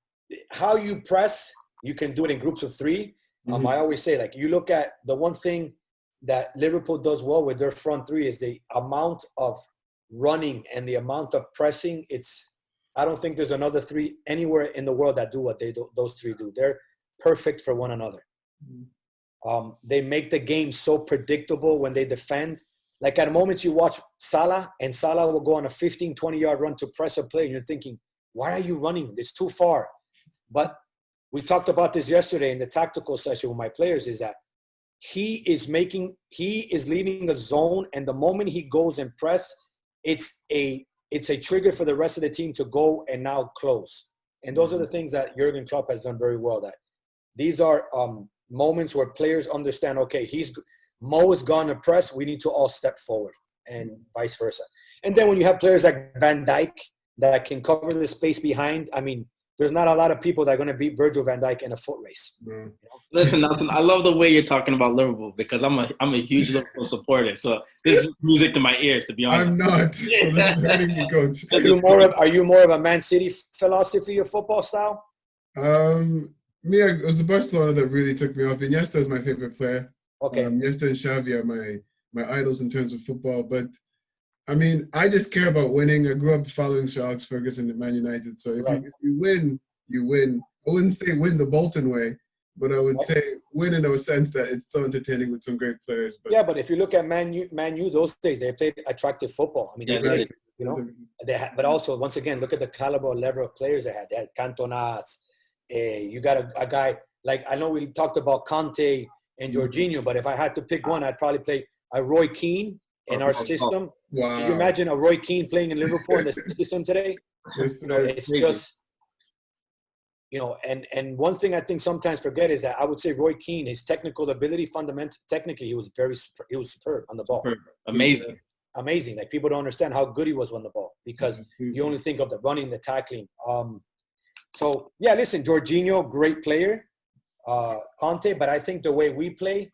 how you press, you can do it in groups of three. I always say, like, you look at the one thing that Liverpool does well with their front three is the amount of running and the amount of pressing. I don't think there's another three anywhere in the world that do what those three do. They're perfect for one another. They make the game so predictable when they defend. Like at moments you watch Salah, and Salah will go on a 15, 20-yard run to press a play, and you're thinking, why are you running? It's too far. But we talked about this yesterday in the tactical session with my players, is that he is leading a zone, and the moment he goes and press, it's a trigger for the rest of the team to go and now close. And those are the things that Jurgen Klopp has done very well. That these are moments where players understand, okay, Mo is gone to press, we need to all step forward, and vice versa. And then when you have players like Van Dijk that can cover the space behind, I mean, there's not a lot of people that are going to beat Virgil van Dijk in a foot race. Listen, Nelson, I love the way you're talking about Liverpool because I'm a huge Liverpool supporter. So this is music to my ears, to be honest. I'm not. So this is hurting me, Coach. Are you more of a Man City philosophy or football style? It was the Barcelona that really took me off. Iniesta is my favorite player. Okay. Iniesta and Xavi are my idols in terms of football. But I mean, I just care about winning. I grew up following Sir Alex Ferguson at Man United. So if you win, you win. I wouldn't say win the Bolton way, but I would say win in a sense that it's so entertaining with some great players. But but if you look at Man U those days, they played attractive football. I mean, exactly. They had, but also, once again, look at the caliber level of players they had. They had Cantonas. You got a guy, like, I know we talked about Conte and Jorginho, but if I had to pick one, I'd probably play a Roy Keane in our system. Wow. Can you imagine a Roy Keane playing in Liverpool in the system today? It's just, and one thing I think sometimes forget is that I would say Roy Keane, his technical ability, technically, he was superb on the ball. Amazing. Like, people don't understand how good he was on the ball because you only think of the running, the tackling. So, listen, Jorginho, great player. Conte, but I think the way we play,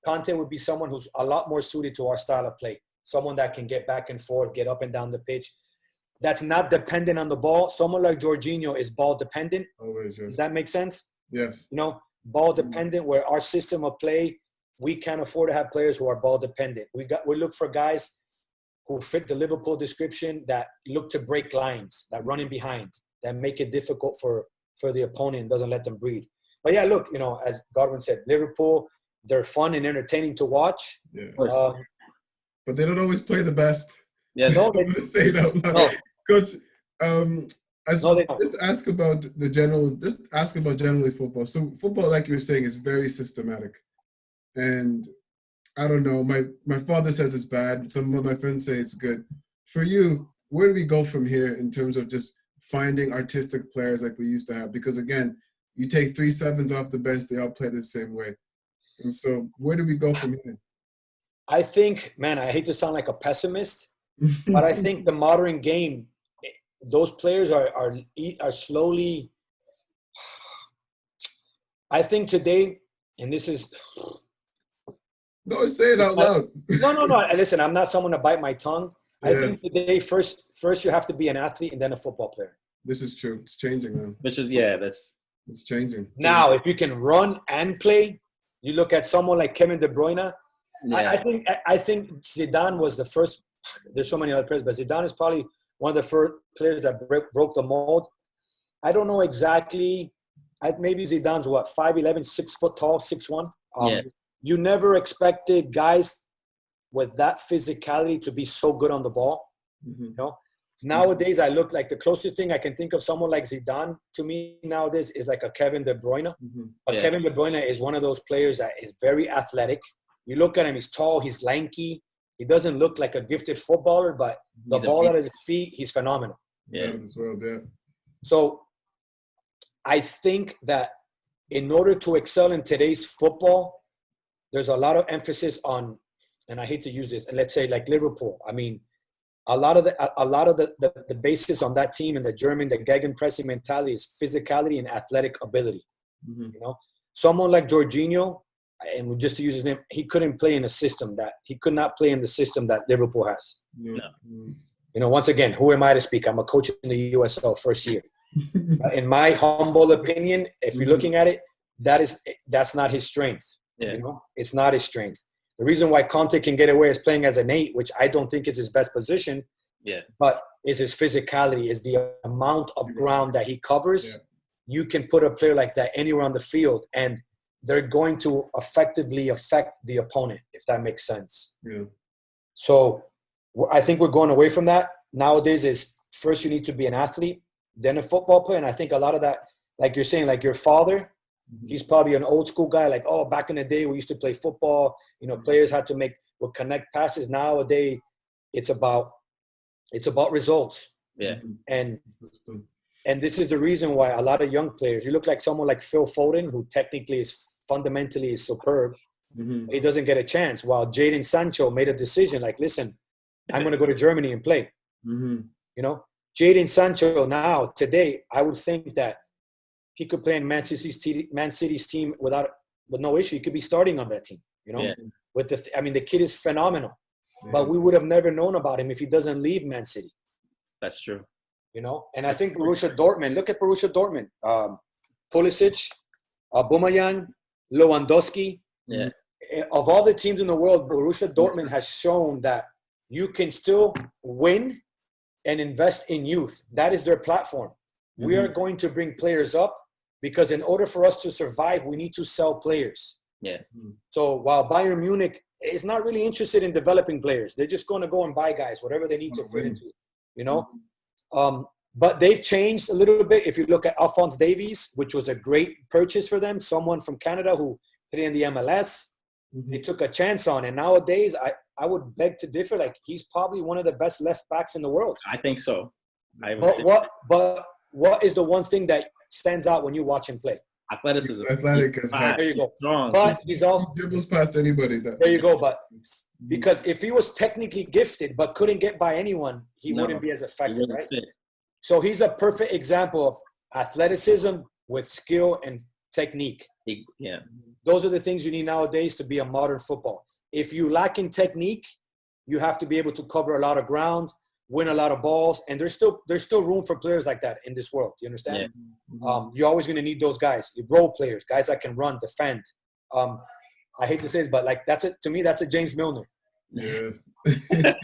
Conte would be someone who's a lot more suited to our style of play. Someone that can get back and forth, get up and down the pitch. That's not dependent on the ball. Someone like Jorginho is ball dependent. Always, yes. Does that make sense? Yes. Ball dependent, where our system of play, we can't afford to have players who are ball dependent. We look for guys who fit the Liverpool description, that look to break lines, that run in behind, that make it difficult for for the opponent and doesn't let them breathe. But yeah, look, as Godwin said, Liverpool, they're fun and entertaining to watch. Yeah. But they don't always play the best. Yeah, no, I'm going to say it out loud. No. Coach, Just ask about generally football. So football, like you were saying, is very systematic. And I don't know, my father says it's bad. Some of my friends say it's good. For you, where do we go from here in terms of just finding artistic players like we used to have? Because again, you take 3 sevens off the bench, they all play the same way. And so where do we go from here? I think, man, I hate to sound like a pessimist, but I think the modern game, those players are slowly. I think today, and this is. No, say it out loud. No. Listen, I'm not someone to bite my tongue. Yeah. I think today, first you have to be an athlete and then a football player. This is true. It's changing now. It's changing. Now, if you can run and play, you look at someone like Kevin De Bruyne. Yeah. I think Zidane was the first. There's so many other players, but Zidane is probably one of the first players that broke the mold. I don't know exactly. Maybe Zidane's 5'11", 6 foot tall, 6'1". You never expected guys with that physicality to be so good on the ball. Mm-hmm. Nowadays, I look like the closest thing I can think of someone like Zidane to me nowadays is like a Kevin De Bruyne. Mm-hmm. But Kevin De Bruyne is one of those players that is very athletic. You look at him, he's tall, he's lanky. He doesn't look like a gifted footballer, but the ball at his feet, he's phenomenal. Yeah. As well, yeah. So I think that in order to excel in today's football, there's a lot of emphasis on, and I hate to use this, and let's say like Liverpool. I mean, a lot of the basis on that team and the gegenpressing mentality is physicality and athletic ability. Mm-hmm. Someone like Jorginho, and just to use his name, he could not play in the system that Liverpool has. No. Once again, who am I to speak? I'm a coach in the USL first year. In my humble opinion, if you're looking at it, that's not his strength. Yeah. It's not his strength. The reason why Conte can get away is playing as an 8, which I don't think is his best position. Yeah. But is his physicality, is the amount of ground that he covers. Yeah. You can put a player like that anywhere on the field, and they're going to effectively affect the opponent, if that makes sense. Yeah. So I think we're going away from that. Nowadays is first you need to be an athlete, then a football player. And I think a lot of that, like you're saying, like your father, he's probably an old school guy. Like, back in the day, we used to play football. Players had to would connect passes. Nowadays, it's about results. Yeah. And this is the reason why a lot of young players, you look like someone like Phil Foden, who technically fundamentally is superb. Mm-hmm. He doesn't get a chance. While Jadon Sancho made a decision like, listen, I'm going to go to Germany and play. Mm-hmm. Jadon Sancho now, today, I would think that he could play in Man City's team with no issue. He could be starting on that team, Yeah. The kid is phenomenal. Yeah. But we would have never known about him if he doesn't leave Man City. That's true. And I think Borussia Dortmund, look at Borussia Dortmund. Pulisic, Aubameyang, Lewandowski. Yeah. Of all the teams in the world, Borussia Dortmund has shown that you can still win and invest in youth. That is their platform. Mm-hmm. We are going to bring players up because in order for us to survive, we need to sell players. Yeah. So while Bayern Munich is not really interested in developing players, they're just going to go and buy guys, whatever they need to fit into, But they've changed a little bit. If you look at Alphonse Davies, which was a great purchase for them, someone from Canada who played in the MLS, they took a chance on. And nowadays, I would beg to differ. Like, he's probably one of the best left backs in the world. I think so. But what is the one thing that stands out when you watch him play? Athleticism. Athletic as heck. There you go. Strong. But he's also dribbles past anybody. There you go. But because if he was technically gifted but couldn't get by anyone, he wouldn't be as effective, right? So he's a perfect example of athleticism with skill and technique. Yeah. Those are the things you need nowadays to be a modern football. If you lack in technique, you have to be able to cover a lot of ground, win a lot of balls, and there's still room for players like that in this world. You understand? Yeah. You're always going to need those guys, role players, guys that can run, defend. I hate to say this, but like to me, that's a James Milner. Yes. He's a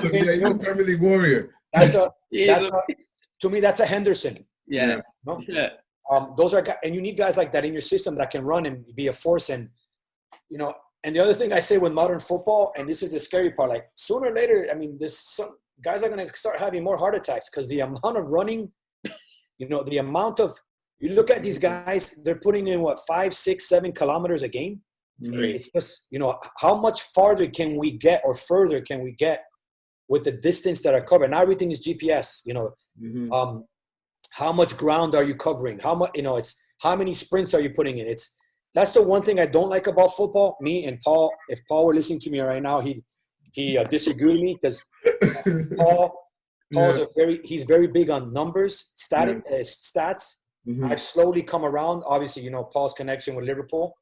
Premier League warrior. To me, that's a Henderson. Yeah. No? Yeah. Those are, and you need guys like that in your system that can run and be a force. And, you know, and the other thing I say with modern football, and this is the scary part, like sooner or later, I mean, there's some guys are going to start having more heart attacks because the amount of running, you know, the amount of, you look at these guys, they're putting in what, 5, 6, 7 kilometers a game. It's just, you know, how much farther can we get or further can we get with the distance that are covered? Now everything is GPS, you know. How much ground are you covering? How much, you know, it's how many sprints are you putting in? That's the one thing I don't like about football. Me and Paul, if Paul were listening to me right now, he disagreed with me because Paul's he's very big on numbers, stats. I've slowly come around. Obviously, you know, Paul's connection with Liverpool,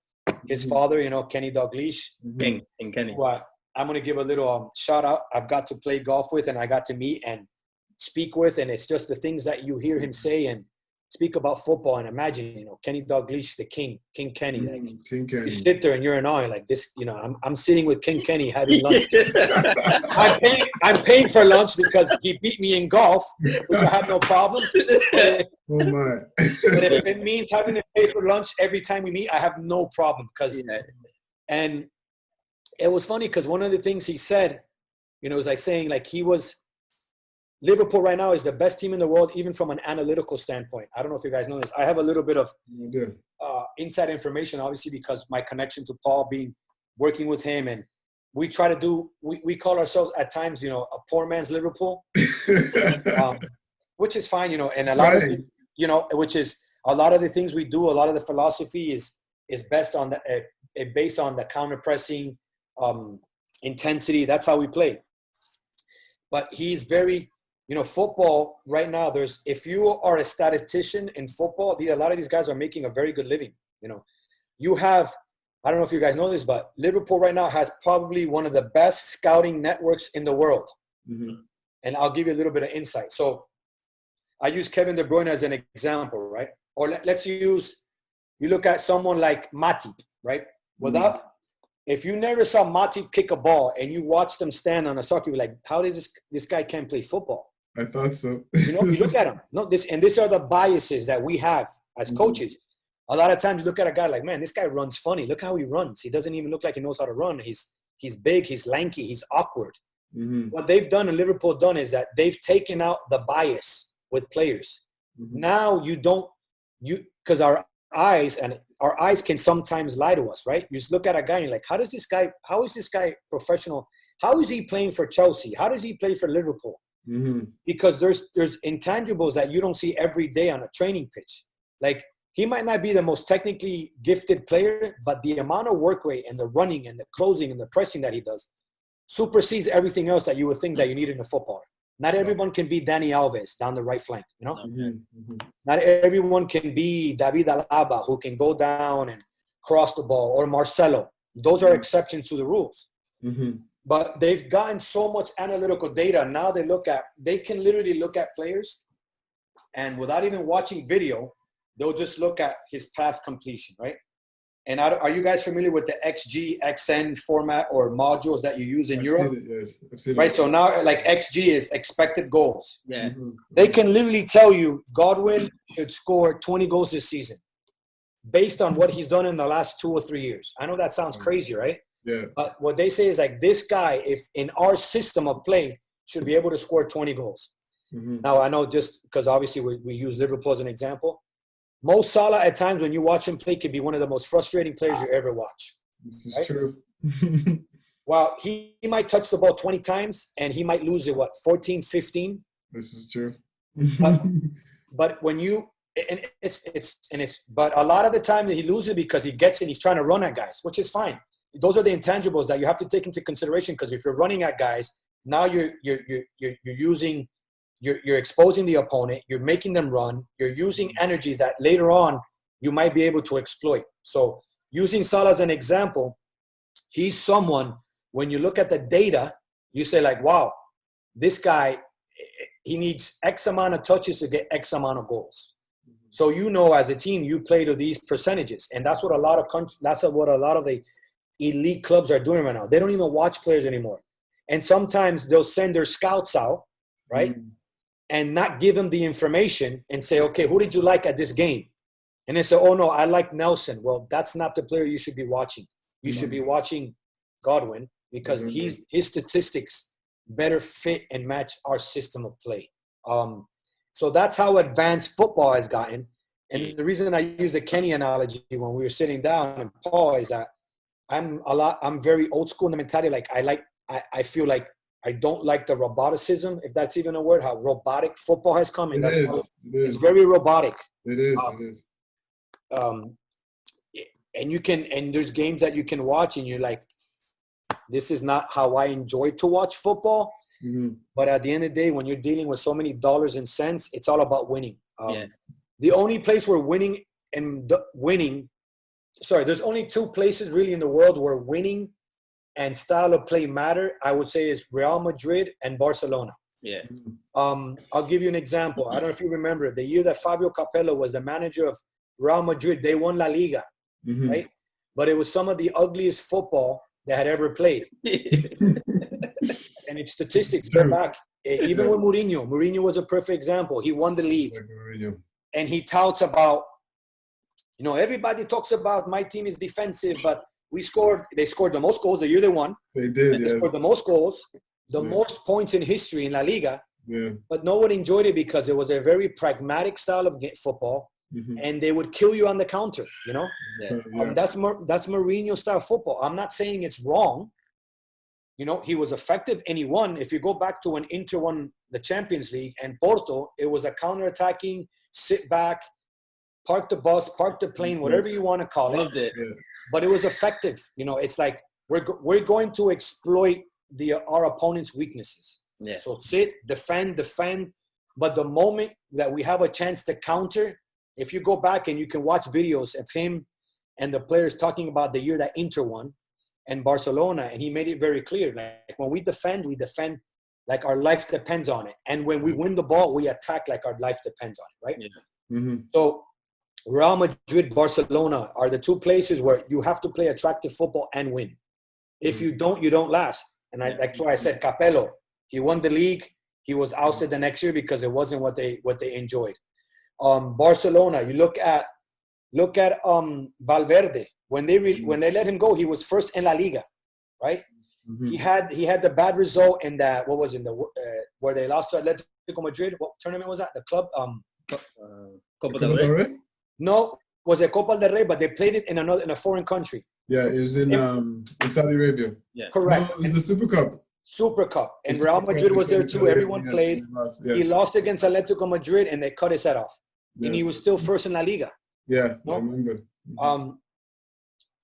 his father, you know, Kenny Dalglish. King Kenny. Well, I'm going to give a little shout out. I've got to play golf with and I got to meet and speak with, and it's just the things that you hear him say and speak about football. And imagine, you know, Kenny Dalglish, the King Kenny. Like, King Kenny. You sit there and you're in awe. Like this, you know, I'm sitting with King Kenny having lunch. I'm paying for lunch because he beat me in golf, which I have no problem. But if it means having to pay for lunch every time we meet, I have no problem. And it was funny because one of the things he said, you know, was like saying like Liverpool right now is the best team in the world, even from an analytical standpoint. I don't know if you guys know this. I have a little bit of inside information, obviously, because my connection to Paul, working with him, and we try to do. We call ourselves at times, you know, a poor man's Liverpool, which is fine, you know. And a lot of, you know, which is a lot of the things we do. A lot of the philosophy is based on the counter pressing, intensity. That's how we play. But he's very. You know, football right now, if you are a statistician in football, a lot of these guys are making a very good living. You know, I don't know if you guys know this, but Liverpool right now has probably one of the best scouting networks in the world. And I'll give you a little bit of insight. So I use Kevin De Bruyne as an example, right? Or let's you look at someone like Matip, right? If you never saw Matip kick a ball and you watch them stand on a soccer, you're like, how does this guy can't play football? I thought so. You know, you look at him. These are the biases that we have as coaches. A lot of times you look at a guy like, man, this guy runs funny. Look how he runs. He doesn't even look like he knows how to run. He's big, he's lanky, he's awkward. What they've done and Liverpool done is that they've taken out the bias with players. Now because our eyes can sometimes lie to us, right? You just look at a guy and you're like, how is this guy professional? How is he playing for Chelsea? How does he play for Liverpool? Because there's intangibles that you don't see every day on a training pitch. Like, he might not be the most technically gifted player, but the amount of work rate and the running and the closing and the pressing that he does supersedes everything else that you would think that you need in a footballer. Not everyone can be Dani Alves down the right flank, you know? Not everyone can be David Alaba, who can go down and cross the ball, or Marcelo. Those are exceptions to the rules. But they've gotten so much analytical data. Now they can literally look at players, and without even watching video, they'll just look at his pass completion, right? And are you guys familiar with the XG, XN format or modules that you use in Europe? Yes, I've seen it. Right, so now like XG is expected goals. Yeah. They can literally tell you Godwin should score 20 goals this season based on what he's done in the last 2 or 3 years. I know that sounds crazy, right? Yeah. But what they say is like, this guy, if in our system of play, should be able to score 20 goals. Now, I know just because obviously we use Liverpool as an example. Mo Salah, at times when you watch him play, can be one of the most frustrating players you ever watch. This is true. Well, he might touch the ball 20 times and he might lose it, 14, 15? This is true. But when but a lot of the time he loses because he gets it and he's trying to run at guys, which is fine. Those are the intangibles that you have to take into consideration, because if you're running at guys, now you're exposing the opponent, you're making them run, you're using energies that later on you might be able to exploit. So using Salah as an example, he's someone, when you look at the data, you say like, wow, this guy, he needs X amount of touches to get X amount of goals. So, you know, as a team, you play to these percentages. And that's what a lot of the elite clubs are doing right now. They don't even watch players anymore. And sometimes they'll send their scouts out, right? And not give them the information and say, okay, who did you like at this game? And they say, oh, no, I like Nelson. Well, that's not the player you should be watching. You should be watching Godwin because his statistics better fit and match our system of play. So that's how advanced football has gotten. And the reason I use the Kenny analogy when we were sitting down and Paul is that I'm very old school in the mentality. Like I feel like I don't like the roboticism, if that's even a word, how robotic football has come. And it's very robotic. It is. And there's games that you can watch and you're like, this is not how I enjoy to watch football. Mm-hmm. But at the end of the day, when you're dealing with so many dollars and cents, it's all about winning. The only place where there's only two places really in the world where winning and style of play matter, I would say, is Real Madrid and Barcelona. Yeah. I'll give you an example. I don't know if you remember the year that Fabio Capello was the manager of Real Madrid. They won La Liga, right? But it was some of the ugliest football that had ever played. And if statistics go back, even with Mourinho was a perfect example. He won the league. And he touts about, everybody talks about my team is defensive, but they scored the most goals the year they won. They did, They scored the most goals, the most points in history in La Liga. Yeah. But no one enjoyed it because it was a very pragmatic style of football. And they would kill you on the counter, That's Mourinho style football. I'm not saying it's wrong. He was effective and he won. If you go back to when Inter won the Champions League and Porto, it was a counter-attacking, sit back, park the bus, park the plane, whatever you want to call it. Loved it. Yeah. But it was effective. It's like we're going to exploit our opponent's weaknesses. Yeah. So sit, defend. But the moment that we have a chance to counter, if you go back and you can watch videos of him and the players talking about the year that Inter won and Barcelona, and he made it very clear. Like when we defend like our life depends on it. And when we win the ball, we attack like our life depends on it, right? Yeah. So Real Madrid, Barcelona are the two places where you have to play attractive football and win. If you don't, you don't last. And that's why I said Capello. He won the league. He was ousted the next year because it wasn't what they enjoyed. Barcelona, you look at Valverde. When they let him go, he was first in La Liga, right? He had the bad result in that, what was in the where they lost to Atletico Madrid. What tournament was that? The club Copa del Rey? No, was a Copa del Rey, but they played it in a foreign country. Yeah, it was in Saudi Arabia. Yeah. Correct. No, it was the Super Cup. Super Cup. And Real Madrid was there too. Everyone played. He lost against Atletico Madrid and they cut his head off. Yeah. And he was still first in La Liga. Yeah, I remember.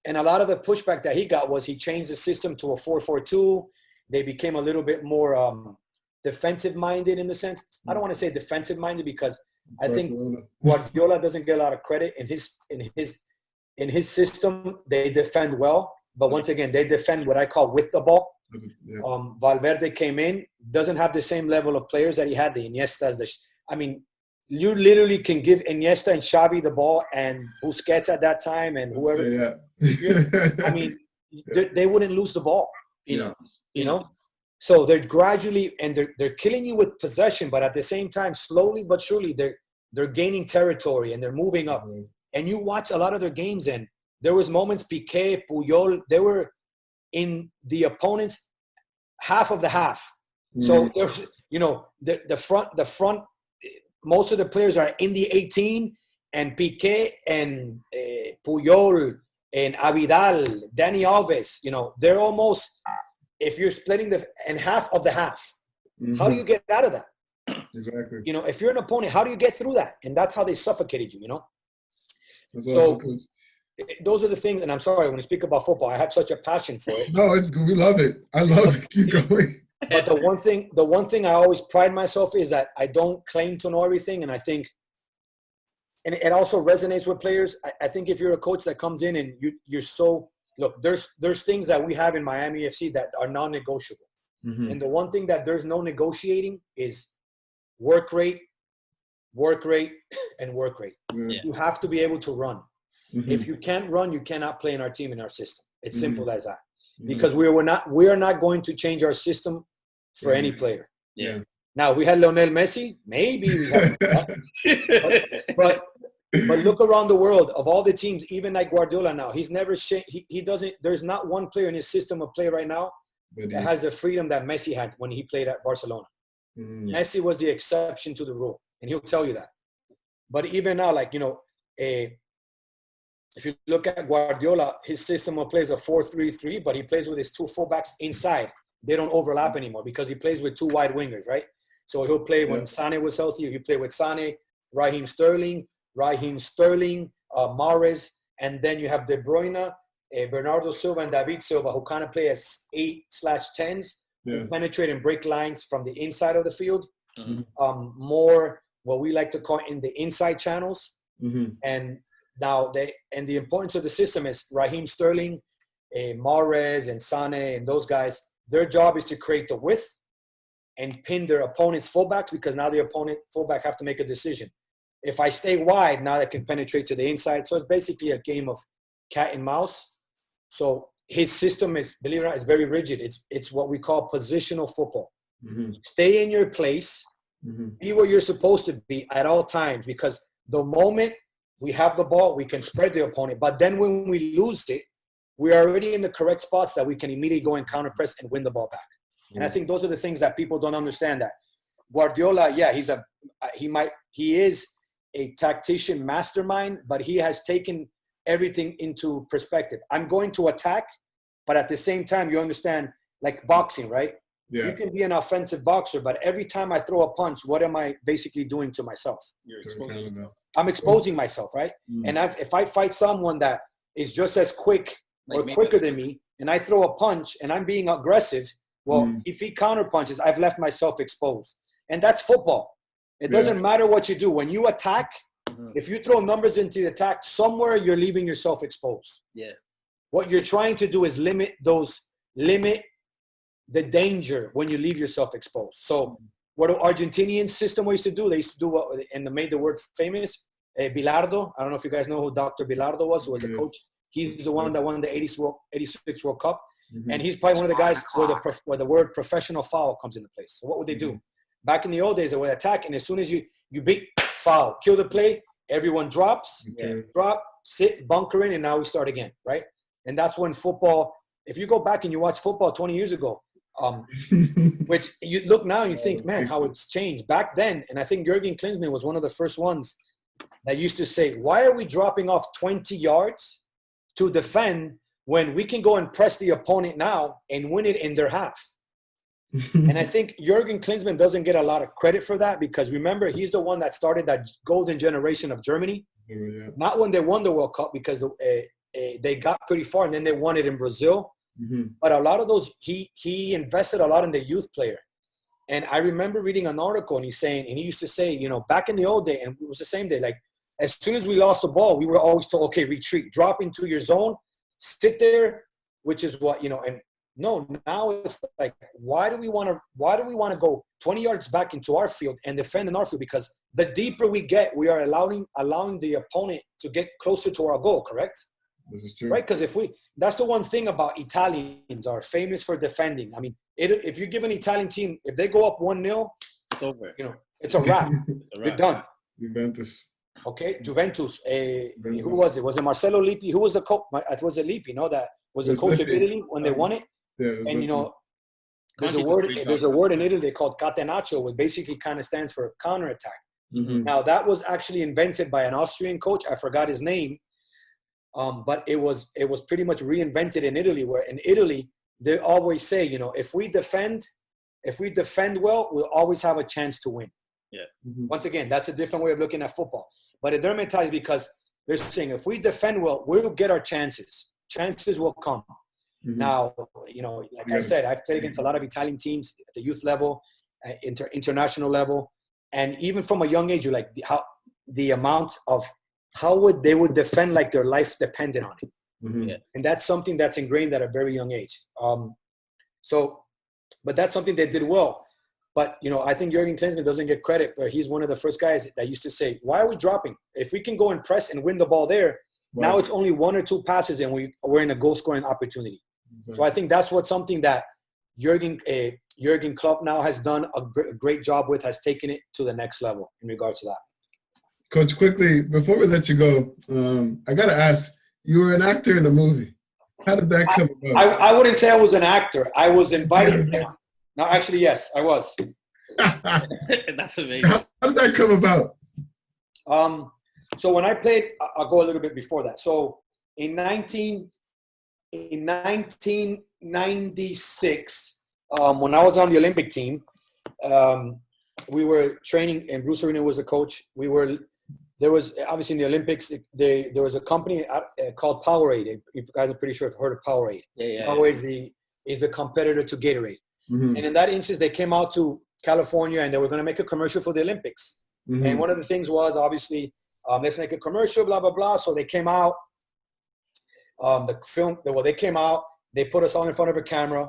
And a lot of the pushback that he got was he changed the system to a 4-4-2. They became a little bit more defensive-minded in the sense. I don't want to say defensive-minded because I think Guardiola doesn't get a lot of credit in his system. They defend well, but once again, they defend what I call with the ball. Yeah. Valverde came in, doesn't have the same level of players that he had. The Iniestas, you literally can give Iniesta and Xavi the ball and Busquets at that time and whoever. They wouldn't lose the ball. You know. So they're gradually and they're killing you with possession, but at the same time, slowly but surely, they're gaining territory and they're moving up. Mm-hmm. And you watch a lot of their games, and there was moments Piqué, Puyol, they were in the opponent's half of the half. Mm-hmm. So there's, the front. Most of the players are in the 18, and Piqué and Puyol and Abidal, Dani Alves, they're almost. If you're splitting in half of the half, how do you get out of that? Exactly. If you're an opponent, how do you get through that? And that's how they suffocated you, That's so those are the things, and I'm sorry, when we speak about football, I have such a passion for it. No, it's good. We love it. I love it. Keep going. But the one thing I always pride myself is that I don't claim to know everything. And I think, and it also resonates with players. I think if you're a coach that comes in and you're so, look, there's things that we have in Miami FC that are non-negotiable. Mm-hmm. And the one thing that there's no negotiating is work rate, and work rate. Yeah. You have to be able to run. Mm-hmm. If you can't run, you cannot play in our team, in our system. It's simple as that. Mm-hmm. Because we are not going to change our system for any player. Yeah. Now, if we had Lionel Messi, maybe we have that. but But look around the world of all the teams, even like Guardiola now, he's never he doesn't. There's not one player in his system of play right now that has the freedom that Messi had when he played at Barcelona. Messi was the exception to the rule, and he'll tell you that. But even now, like, if you look at Guardiola, his system of play is a 4-3-3, but he plays with his two fullbacks inside. They don't overlap anymore because he plays with two wide wingers, right? So he'll play when Sane was healthy. He played with Sane, Raheem Sterling, Mahrez, and then you have De Bruyne, Bernardo Silva, and David Silva, who kind of play as 8/10s, who penetrate and break lines from the inside of the field. More what we like to call in the inside channels. And now the importance of the system is Raheem Sterling, Mahrez, and Sane, and those guys. Their job is to create the width and pin their opponent's fullbacks, because now the opponent fullback have to make a decision. If I stay wide, now I can penetrate to the inside. So it's basically a game of cat and mouse. So his system is, believe it or not, is very rigid. It's what we call positional football. Stay in your place, be where you're supposed to be at all times, because the moment we have the ball, we can spread the opponent. But then when we lose it, we're already in the correct spots that we can immediately go and counter press and win the ball back. And I think those are the things that people don't understand. That Guardiola, he is a tactician mastermind, but he has taken everything into perspective. I'm going to attack, but at the same time, you understand, like boxing, right? You can be an offensive boxer, but every time I throw a punch, what am I basically doing to myself? I'm exposing myself, right? And if I fight someone that is just as quick or quicker than me, and I throw a punch and I'm being aggressive, well, if he counter punches, I've left myself exposed. And that's football. It doesn't matter what you do. When you attack, if you throw numbers into the attack, somewhere you're leaving yourself exposed. What you're trying to do is limit the danger when you leave yourself exposed. So what the Argentinian system used to do, they used to do what, and they made the word famous, Bilardo. I don't know if you guys know who Dr. Bilardo was, who was the coach. He's the one that won the 86 World Cup. And he's probably one of the guys where the word professional foul comes into place. So what would they do? Back in the old days, they would attack, and as soon as you beat, foul, kill the play, everyone drops, drop, sit, bunker in, and now we start again, right? And that's when football, if you go back and you watch football 20 years ago, which you look now and you think, man, how it's changed. Back then, and I think Jurgen Klinsmann was one of the first ones that used to say, why are we dropping off 20 yards to defend when we can go and press the opponent now and win it in their half? And I think Jurgen Klinsmann doesn't get a lot of credit for that, because remember, he's the one that started that golden generation of Germany. Not when they won the World Cup, because they got pretty far and then they won it in Brazil. But a lot of those, he invested a lot in the youth player. And I remember reading an article, and he used to say, back in the old day, and it was the same day, like as soon as we lost the ball, we were always told, okay, retreat, drop into your zone, sit there, which is what, and no, now it's like, why do we want to go 20 yards back into our field and defend in our field? Because the deeper we get, we are allowing the opponent to get closer to our goal, correct? This is true. Right? Because that's the one thing about Italians, are famous for defending. I mean, if you give an Italian team, if they go up 1-0, it's over. It's a wrap. They're done. Juventus. Okay, Juventus. Who was it? Was it Marcelo Lippi? Who was the coach? It was it Lippi, that was the coach of Italy when they won it. And there's a word in Italy called catenaccio, which basically kind of stands for counterattack. Now that was actually invented by an Austrian coach. I forgot his name, but it was pretty much reinvented in Italy. Where in Italy they always say, if we defend well, we'll always have a chance to win. Once again, that's a different way of looking at football. But they're mentalized, because they're saying if we defend well, we'll get our chances. Chances will come. Now, like I said, I've played against a lot of Italian teams at the youth level, international level, and even from a young age, you're like the amount of how they would defend like their life depended on it. And that's something that's ingrained at a very young age. But that's something they did well. But, I think Jurgen Klinsmann doesn't get credit for, he's one of the first guys that used to say, why are we dropping? If we can go and press and win the ball there, now it's only 1 or 2 passes and we're in a goal scoring opportunity. So I think that's something that Jurgen Klopp now has done a great job with, has taken it to the next level in regards to that. Coach, quickly, before we let you go, I got to ask, you were an actor in the movie. How did that come about? I wouldn't say I was an actor. I was invited. No, actually, yes, I was. That's amazing. How did that come about? So when I played, I'll go a little bit before that. So in 1996, when I was on the Olympic team, we were training, and Bruce Arena was the coach. There was obviously in the Olympics, there was a company called Powerade. You guys are pretty sure have heard of Powerade. Yeah. Powerade is the competitor to Gatorade. Mm-hmm. And in that instance, they came out to California and they were going to make a commercial for the Olympics. Mm-hmm. And one of the things was obviously, let's make a commercial, blah, blah, blah. So they came out, they came out, they put us all in front of a camera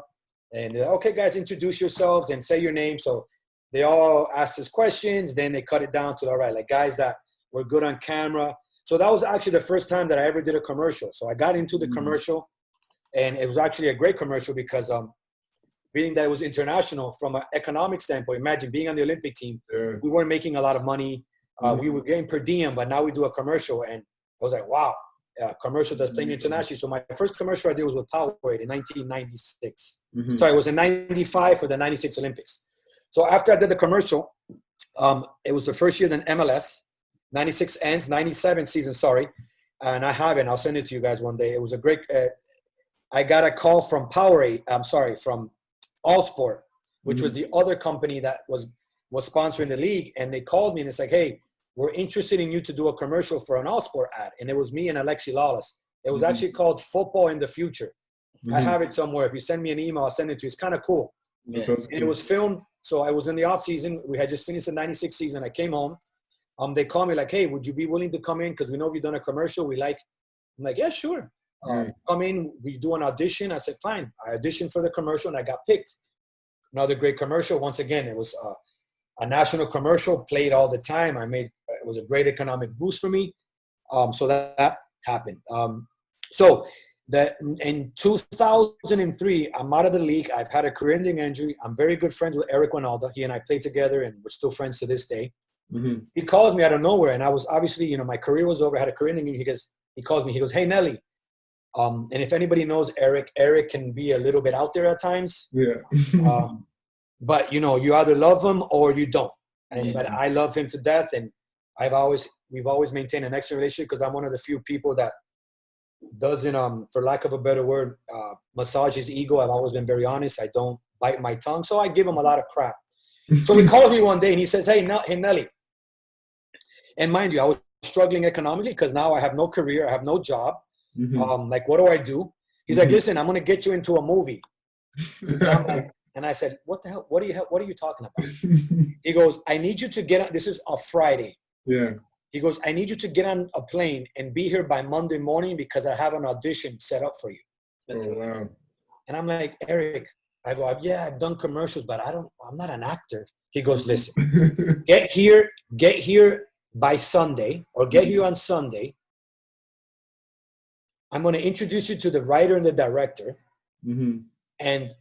and they're like, okay, guys, introduce yourselves and say your name. So they all asked us questions. Then they cut it down to, all right, like guys that were good on camera. So that was actually the first time that I ever did a commercial. So I got into the commercial and it was actually a great commercial because, being that it was international from an economic standpoint, imagine being on the Olympic team, we weren't making a lot of money. We were getting per diem, but now we do a commercial. And I was like, wow, commercial that's playing internationally. So my first commercial I did was with Powerade in 1996. Mm-hmm. Sorry, it was in 95 for the 96 Olympics. So after I did the commercial, it was the first year in MLS, 96 ends, 97 season, sorry. And I have it, and I'll send it to you guys one day. It was a great, I got a call from from All Sport, which was the other company that was sponsoring the league. And they called me and it's like, hey, we're interested in you to do a commercial for an All Sport ad. And it was me and Alexi Lawless. It was actually called Football in the Future. I have it somewhere. If you send me an email, I'll send it to you. It's kind of cool. Yeah. And it was filmed. So I was in the off season. We had just finished the 96 season. I came home. They called me like, hey, would you be willing to come in? Because we know you've done a commercial. I'm like, yeah, sure. Come in, we do an audition. I said, fine. I auditioned for the commercial and I got picked. Another great commercial. Once again, it was a national commercial, played all the time. It was a great economic boost for me. So that happened. In 2003, I'm out of the league. I've had a career-ending injury. I'm very good friends with Eric Winalda. He and I played together and we're still friends to this day. Mm-hmm. He calls me out of nowhere. And I was obviously, my career was over. I had a career-ending injury. He calls me. He goes, hey, Nelly. And if anybody knows Eric can be a little bit out there at times. Yeah. But you either love him or you don't. But I love him to death, and we've always maintained an excellent relationship because I'm one of the few people that doesn't, for lack of a better word, massage his ego. I've always been very honest. I don't bite my tongue, so I give him a lot of crap. So he called me one day and he says, "Hey, Nelly," and mind you, I was struggling economically because now I have no career, I have no job. Mm-hmm. What do I do? He's like, listen, I'm going to get you into a movie. And I said, what the hell? What are you talking about? He goes, I need you to get on. This is a Friday. Yeah. He goes, I need you to get on a plane and be here by Monday morning because I have an audition set up for you. Oh, wow. And I'm like, Eric, I go, yeah, I've done commercials, but I'm not an actor. He goes, listen, get here by Sunday or get here on Sunday. I'm going to introduce you to the writer and the director. Mm-hmm. And,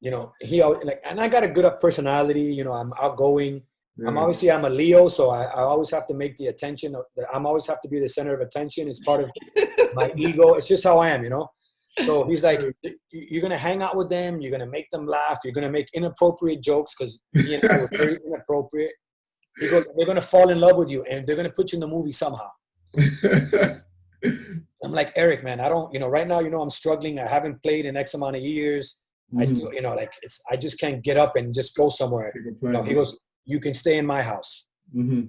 and I got a good personality, I'm outgoing. Yeah. I'm a Leo, so I always have to make the attention. I always have to be the center of attention. It's part of my ego. It's just how I am, So he's like, you're going to hang out with them. You're going to make them laugh. You're going to make inappropriate jokes because me and I were very inappropriate. He goes, they're going to fall in love with you and they're going to put you in the movie somehow. I'm like, Eric, man, I don't, right now, I'm struggling. I haven't played in X amount of years. Mm-hmm. I still, I just can't get up and just go somewhere. He goes, you can stay in my house. Mm-hmm.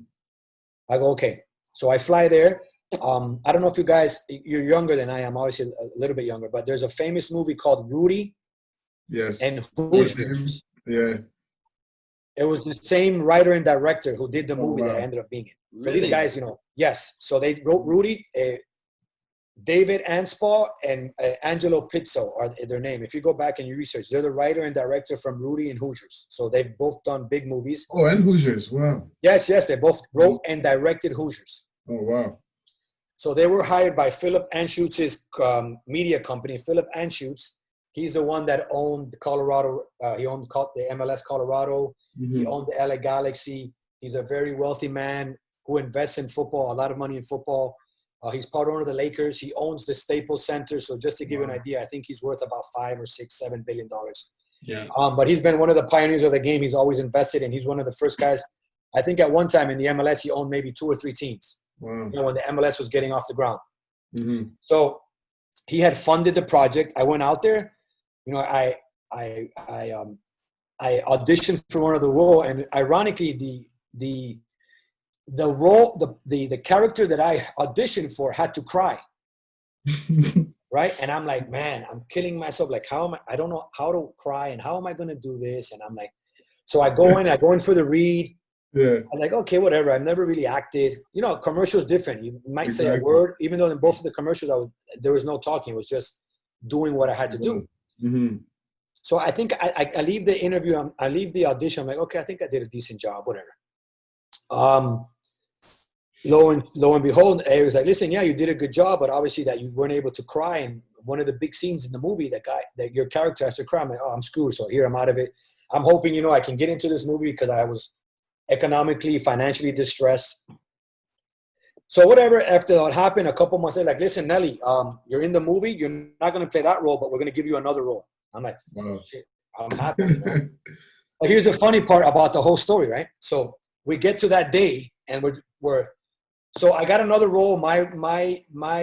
I go, okay. So I fly there. I don't know if you guys, you're younger than I am, obviously a little bit younger, but there's a famous movie called Rudy. Yes. And Hoosiers. Yeah. It was the same writer and director who did the movie that I ended up being in. Really? But these guys, yes. So they wrote Rudy. David Anspaugh and Angelo Pizzo are their name. If you go back and you research, they're the writer and director from Rudy and Hoosiers. So they've both done big movies. Oh, and Hoosiers. Wow. Yes. They both wrote and directed Hoosiers. Oh, wow. So they were hired by Philip Anschutz' media company. Philip Anschutz, he's the one that owned the Colorado. He owned the MLS Colorado. Mm-hmm. He owned the LA Galaxy. He's a very wealthy man. who invests in football, a lot of money in football. He's part owner of the Lakers. He owns the Staples Center. So just to give you an idea, I think he's worth about $5 or $6, $7 billion. Yeah. But he's been one of the pioneers of the game. He's always invested, and he's one of the first guys. I think at one time in the MLS, he owned maybe 2 or 3 teams. Wow. When the MLS was getting off the ground. Mm-hmm. So he had funded the project. I went out there. I auditioned for one of the role, and ironically, the role, the character that I auditioned for had to cry. Right? And I'm like, man, I'm killing myself. Like, I don't know how to cry, and how am I going to do this? And I'm like, so I go in for the read. Yeah. I'm like, okay, whatever. I've never really acted. Commercial is different. You might say a word, even though in both of the commercials, there was no talking. It was just doing what I had to do. Mm-hmm. So I think I leave the interview. I leave the audition. I'm like, okay, I think I did a decent job, whatever. Lo and behold, he was like, listen, yeah, you did a good job, but obviously that you weren't able to cry. And one of the big scenes in the movie, that your character has to cry. I'm like, oh, I'm screwed. So here, I'm out of it. I'm hoping, I can get into this movie because I was economically, financially distressed. So whatever, after that happened, a couple months later, like, listen, Nelly, you're in the movie. You're not going to play that role, but we're going to give you another role. I'm like, wow. Shit, I'm happy. But here's the funny part about the whole story, right? So we get to that day, and so I got another role. My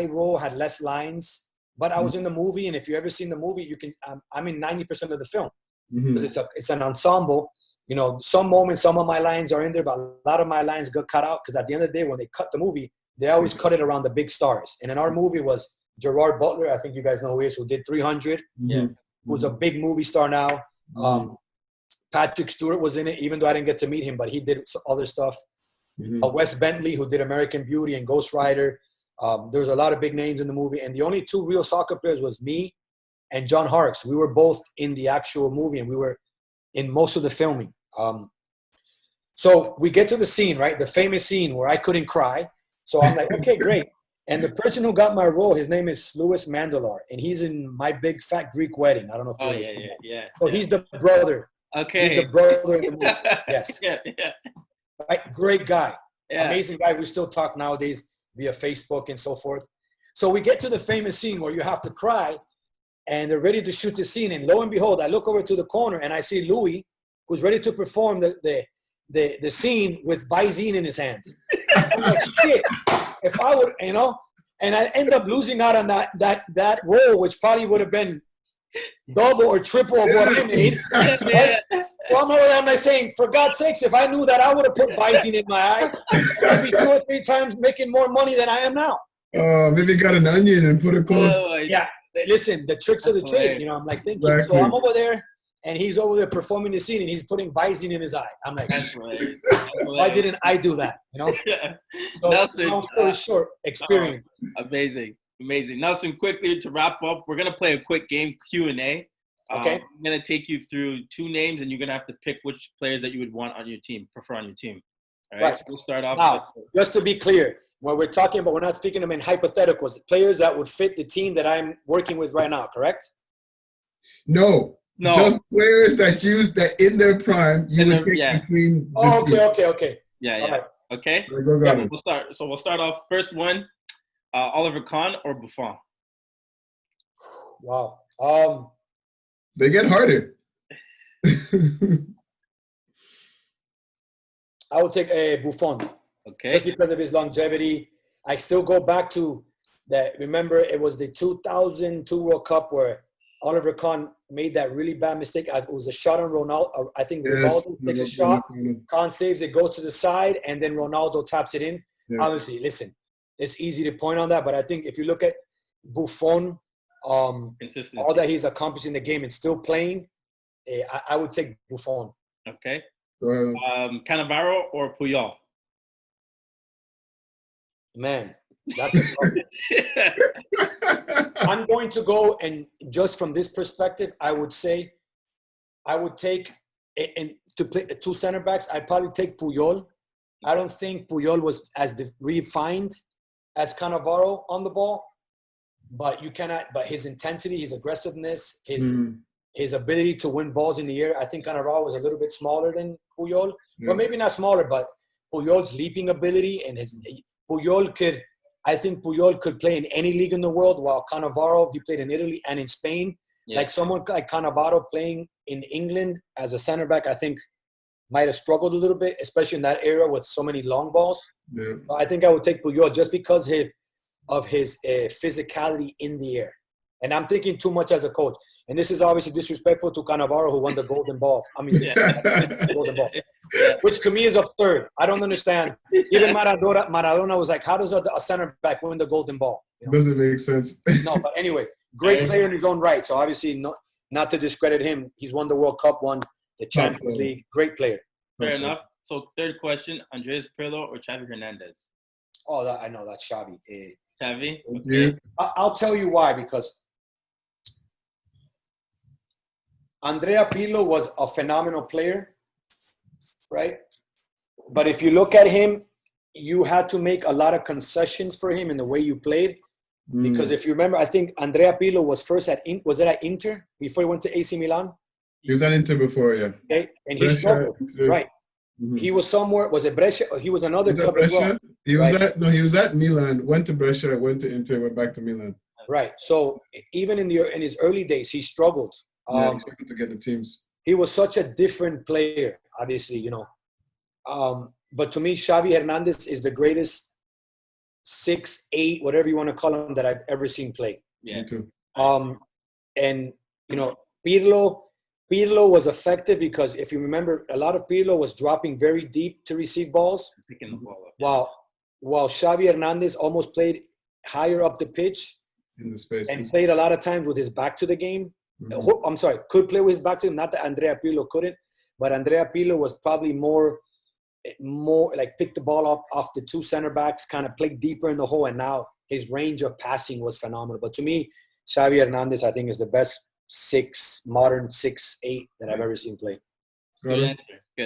role had less lines, but I was in the movie. And if you ever seen the movie, I'm in 90% of the film. Mm-hmm. It's an ensemble. Some moments, some of my lines are in there, but a lot of my lines got cut out because at the end of the day, when they cut the movie, they always cut it around the big stars. And in our movie was Gerard Butler. I think you guys know who he is, who did 300. Yeah. Who's a big movie star now. Patrick Stewart was in it, even though I didn't get to meet him, but he did other stuff. Wes Bentley, who did American Beauty and Ghost Rider. There was a lot of big names in the movie. And the only 2 real soccer players was me and John Harkes. We were both in the actual movie, and we were in most of the filming. So we get to the scene, right? The famous scene where I couldn't cry. So I'm like, okay, great. And the person who got my role, his name is Louis Mandalar, and he's in My Big Fat Greek Wedding. I don't know if yeah. So he's the brother. Okay. He's the brother in the movie. Yes. Yeah. Right? Great guy. Yeah. Amazing guy. We still talk nowadays via Facebook and so forth. So we get to the famous scene where you have to cry, and they're ready to shoot the scene. And lo and behold, I look over to the corner, and I see Louis, who's ready to perform the scene with Visine in his hand. I'm like, shit. If I would, and I end up losing out on that role, which probably would have been double or triple of what I made. Right? Well, I'm not saying, for God's sakes, if I knew that, I would have put Visine in my eye. I'd be 2 or 3 times making more money than I am now. Maybe got an onion and put it close. Yeah, listen, the tricks of the trade. I'm like thinking. Exactly. So I'm over there, and he's over there performing the scene, and he's putting Visine in his eye. I'm like, that's right. Why didn't I do that? So long story short, experience. Amazing. Nelson, quickly to wrap up, we're gonna play a quick game, Q&A. Okay. I'm gonna take you through 2 names, and you're gonna have to pick which players that you would want on your team, prefer on your team. All right. So we'll start off. Now, just to be clear, when we're talking about, we're not speaking them in hypotheticals. Players that would fit the team that I'm working with right now, correct? No. Just players that in their prime you would take between. Okay. Yeah. Right. Okay. Go. We'll start off. First one, Oliver Kahn or Buffon? Wow. They get harder. I would take a Buffon. Okay. Just because of his longevity. I still go back to that. Remember, it was the 2002 World Cup where Oliver Kahn made that really bad mistake. It was a shot on Ronaldo. I think Ronaldo takes a shot. Kahn saves it, goes to the side, and then Ronaldo taps it in. Yeah. Obviously, listen, it's easy to point on that, but I think if you look at Buffon, all that he's accomplished in the game and still playing, I would take Buffon. Okay. Cannavaro or Puyol? Man, that's a I'm going to go, and just from this perspective, I would take, and to play 2 center backs, I'd probably take Puyol. I don't think Puyol was as refined as Cannavaro on the ball, but his intensity, his aggressiveness, his ability to win balls in the air, I think Cannavaro was a little bit smaller than Puyol, but maybe not smaller, but Puyol's leaping ability and I think Puyol could play in any league in the world, while Cannavaro, he played in Italy and in Spain. Yeah. Like someone like Cannavaro playing in England as a center back, I think might have struggled a little bit, especially in that era with so many long balls. Yeah. I think I would take Puyol just because of his physicality in the air. And I'm thinking too much as a coach. And this is obviously disrespectful to Cannavaro, who won the golden ball. Golden ball. Yeah. Which to me is absurd. I don't understand. Even Maradona was like, how does a center back win the golden ball? You know? Doesn't make sense. No, but anyway, great player in his own right. So obviously, not to discredit him. He's won the World Cup, won the Champions League. Great player. Fair enough. So third question, Andres Pirlo or Xavi Hernandez? Oh, I know. That's Xavi. Xavi? Okay. I'll tell you why. Because Andrea Pirlo was a phenomenal player, right? But if you look at him, you had to make a lot of concessions for him in the way you played. Because if you remember, I think Andrea Pirlo was first at Inter before he went to AC Milan? He was at Inter before, yeah. Okay, and he struggled, right? Mm-hmm. He was somewhere, was it Brescia? He was another club as well. He was at Milan, went to Brescia, went to Inter, went back to Milan. Right, so even in his early days, he struggled. He struggled to get the teams. He was such a different player, obviously, you know. But to me, Xavi Hernandez is the greatest 6'8", whatever you want to call him, that I've ever seen play. Yeah. Me too. And, you know, Pirlo was effective because if you remember, a lot of Pirlo was dropping very deep to receive balls. Picking the ball up. While Xavi Hernandez almost played higher up the pitch in the spaces. And played a lot of times with his back to the game. Mm-hmm. I'm sorry, could play with his back to him. Not that Andrea Pirlo couldn't, but Andrea Pirlo was probably more like pick the ball up off the two center backs, kind of play deeper in the hole, and now his range of passing was phenomenal. But to me, Xavi Hernandez, I think, is the best modern 6'8" that I've ever seen play. Good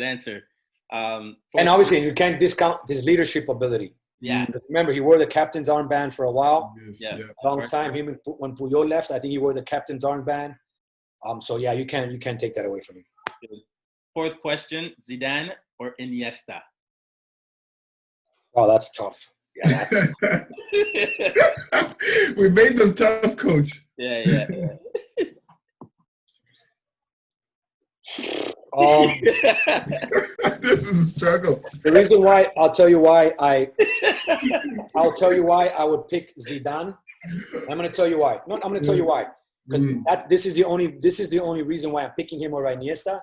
answer. And obviously, you can't discount his leadership ability. Yeah. Remember, he wore the captain's armband for a while. Yes, yeah. Long time. When Puyol left, I think he wore the captain's armband. So yeah, you can't take that away from him. Fourth question: Zidane or Iniesta? Oh, that's tough. Yeah, we made them tough, coach. Yeah. This is a struggle. The reason why I'll tell you why I would pick Zidane. I'm going to tell you why. No, I'm going to tell you why. Because this is the only reason why I'm picking him over Iniesta.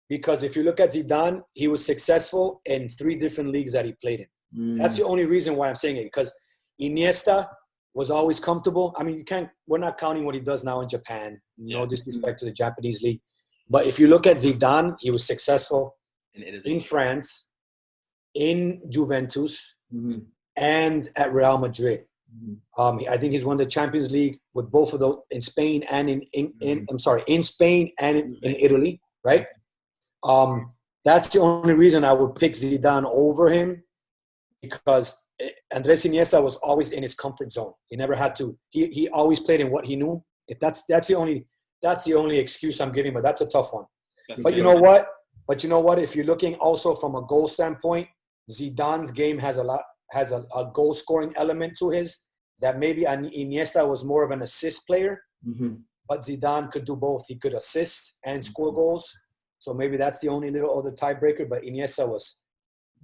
Because if you look at Zidane, he was successful in 3 different leagues that he played in. That's the only reason why I'm saying it. Because Iniesta was always comfortable. I mean, we're not counting what he does now in Japan. No disrespect to the Japanese league. But if you look at Zidane, he was successful in France, in Juventus, and at Real Madrid. I think he's won the Champions League with both of those in Spain and in Spain and in Italy, right? That's the only reason I would pick Zidane over him, because Andres Iniesta was always in his comfort zone. He never had to. He always played in what he knew. If that's the only excuse I'm giving, but that's a tough one. But you know what? If you're looking also from a goal standpoint, Zidane's game has a goal scoring element to his that maybe Iniesta was more of an assist player, but Zidane could do both. He could assist and score goals. So maybe that's the only little other tiebreaker. But Iniesta was,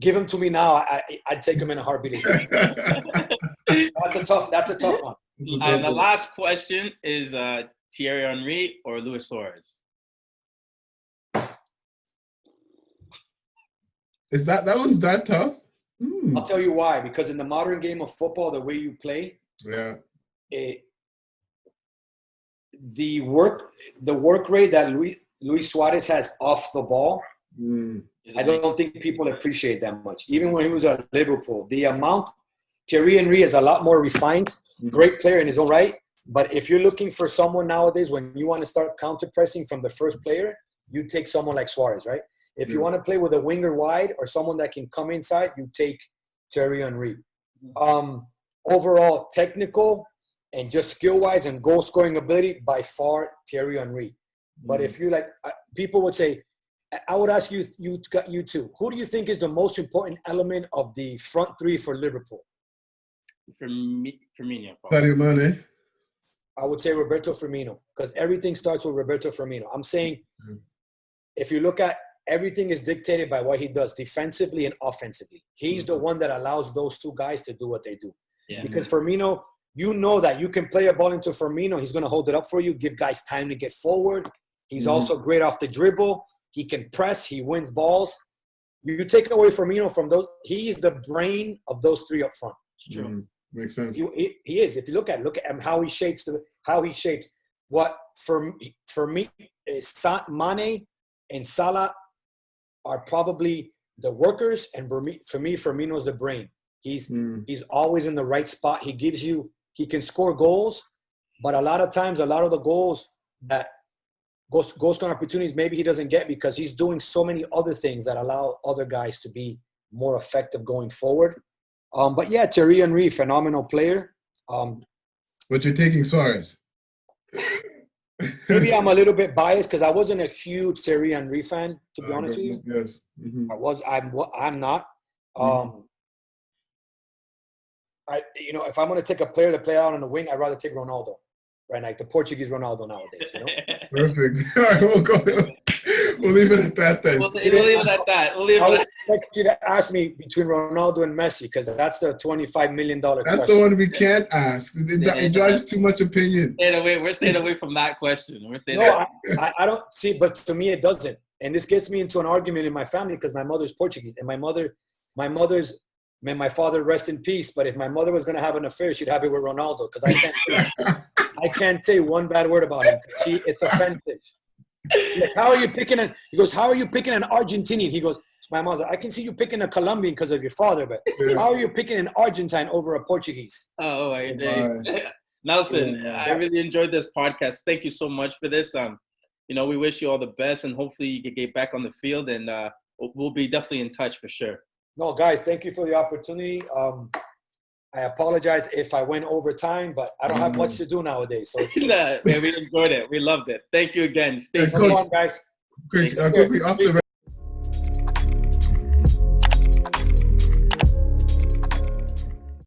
give him to me now. I'd take him in a heartbeat. That's a tough one. And the last question is Thierry Henry or Luis Suarez? Is that one's that tough? I'll tell you why. Because in the modern game of football, the way you play, the work rate that Luis Suarez has off the ball, I don't think people appreciate that much. Even when he was at Liverpool, the amount Thierry Henry is a lot more refined, great player in his own right. But if you're looking for someone nowadays, when you want to start counter-pressing from the first player, you take someone like Suarez, right? If you want to play with a winger wide or someone that can come inside, you take Thierry Henry. Overall, technical and just skill-wise and goal-scoring ability, by far, Thierry Henry. But if you people would say, I would ask you two. Who do you think is the most important element of the front three for Liverpool? Firmino. Sadio Mane. I would say Roberto Firmino, because everything starts with Roberto Firmino. I'm saying if you look at everything is dictated by what he does defensively and offensively. He's the one that allows those two guys to do what they do. Yeah. Because Firmino, you know that you can play a ball into Firmino. He's going to hold it up for you, give guys time to get forward. He's also great off the dribble. He can press. He wins balls. You take away Firmino from those. He's the brain of those three up front. True. Makes sense. He is. If you look at him, how he shapes what for me, Mane and Salah are probably the workers, and for me, Firmino's the brain. He's always in the right spot. He can score goals, but a lot of times, a lot of the goals that goal scoring opportunities maybe he doesn't get because he's doing so many other things that allow other guys to be more effective going forward. But yeah, Thierry Henry, phenomenal player. But you're taking Suarez. Maybe I'm a little bit biased because I wasn't a huge Thierry Henry fan, to be honest with you. Yes. I'm not. If I'm going to take a player to play out on the wing, I'd rather take Ronaldo, right? Like the Portuguese Ronaldo nowadays, you know? Perfect. All right, we'll leave it at that then. We'll leave it at that. I would expect you to ask me between Ronaldo and Messi because that's the $25 million That's question. the one we can't ask. It drives too much opinion. We're staying away from that question. I don't see, but to me it doesn't. And this gets me into an argument in my family because my mother's Portuguese. And my father rest in peace, but if my mother was going to have an affair, she'd have it with Ronaldo because I can't say one bad word about him. It's offensive. She's like, how are you picking he goes, how are you picking an Argentinian? He goes, my mom's like, I can see you picking a Colombian because of your father, but how are you picking an Argentine over a Portuguese? Oh, Nelson, I really enjoyed this podcast. Thank you so much for this. We wish you all the best, and hopefully you can get back on the field, and we'll be definitely in touch for sure. No, guys, thank you for the opportunity. I apologize if I went over time, but I don't have much to do nowadays. So we enjoyed it. We loved it. Thank you again. Stay safe, guys. Quickly, off the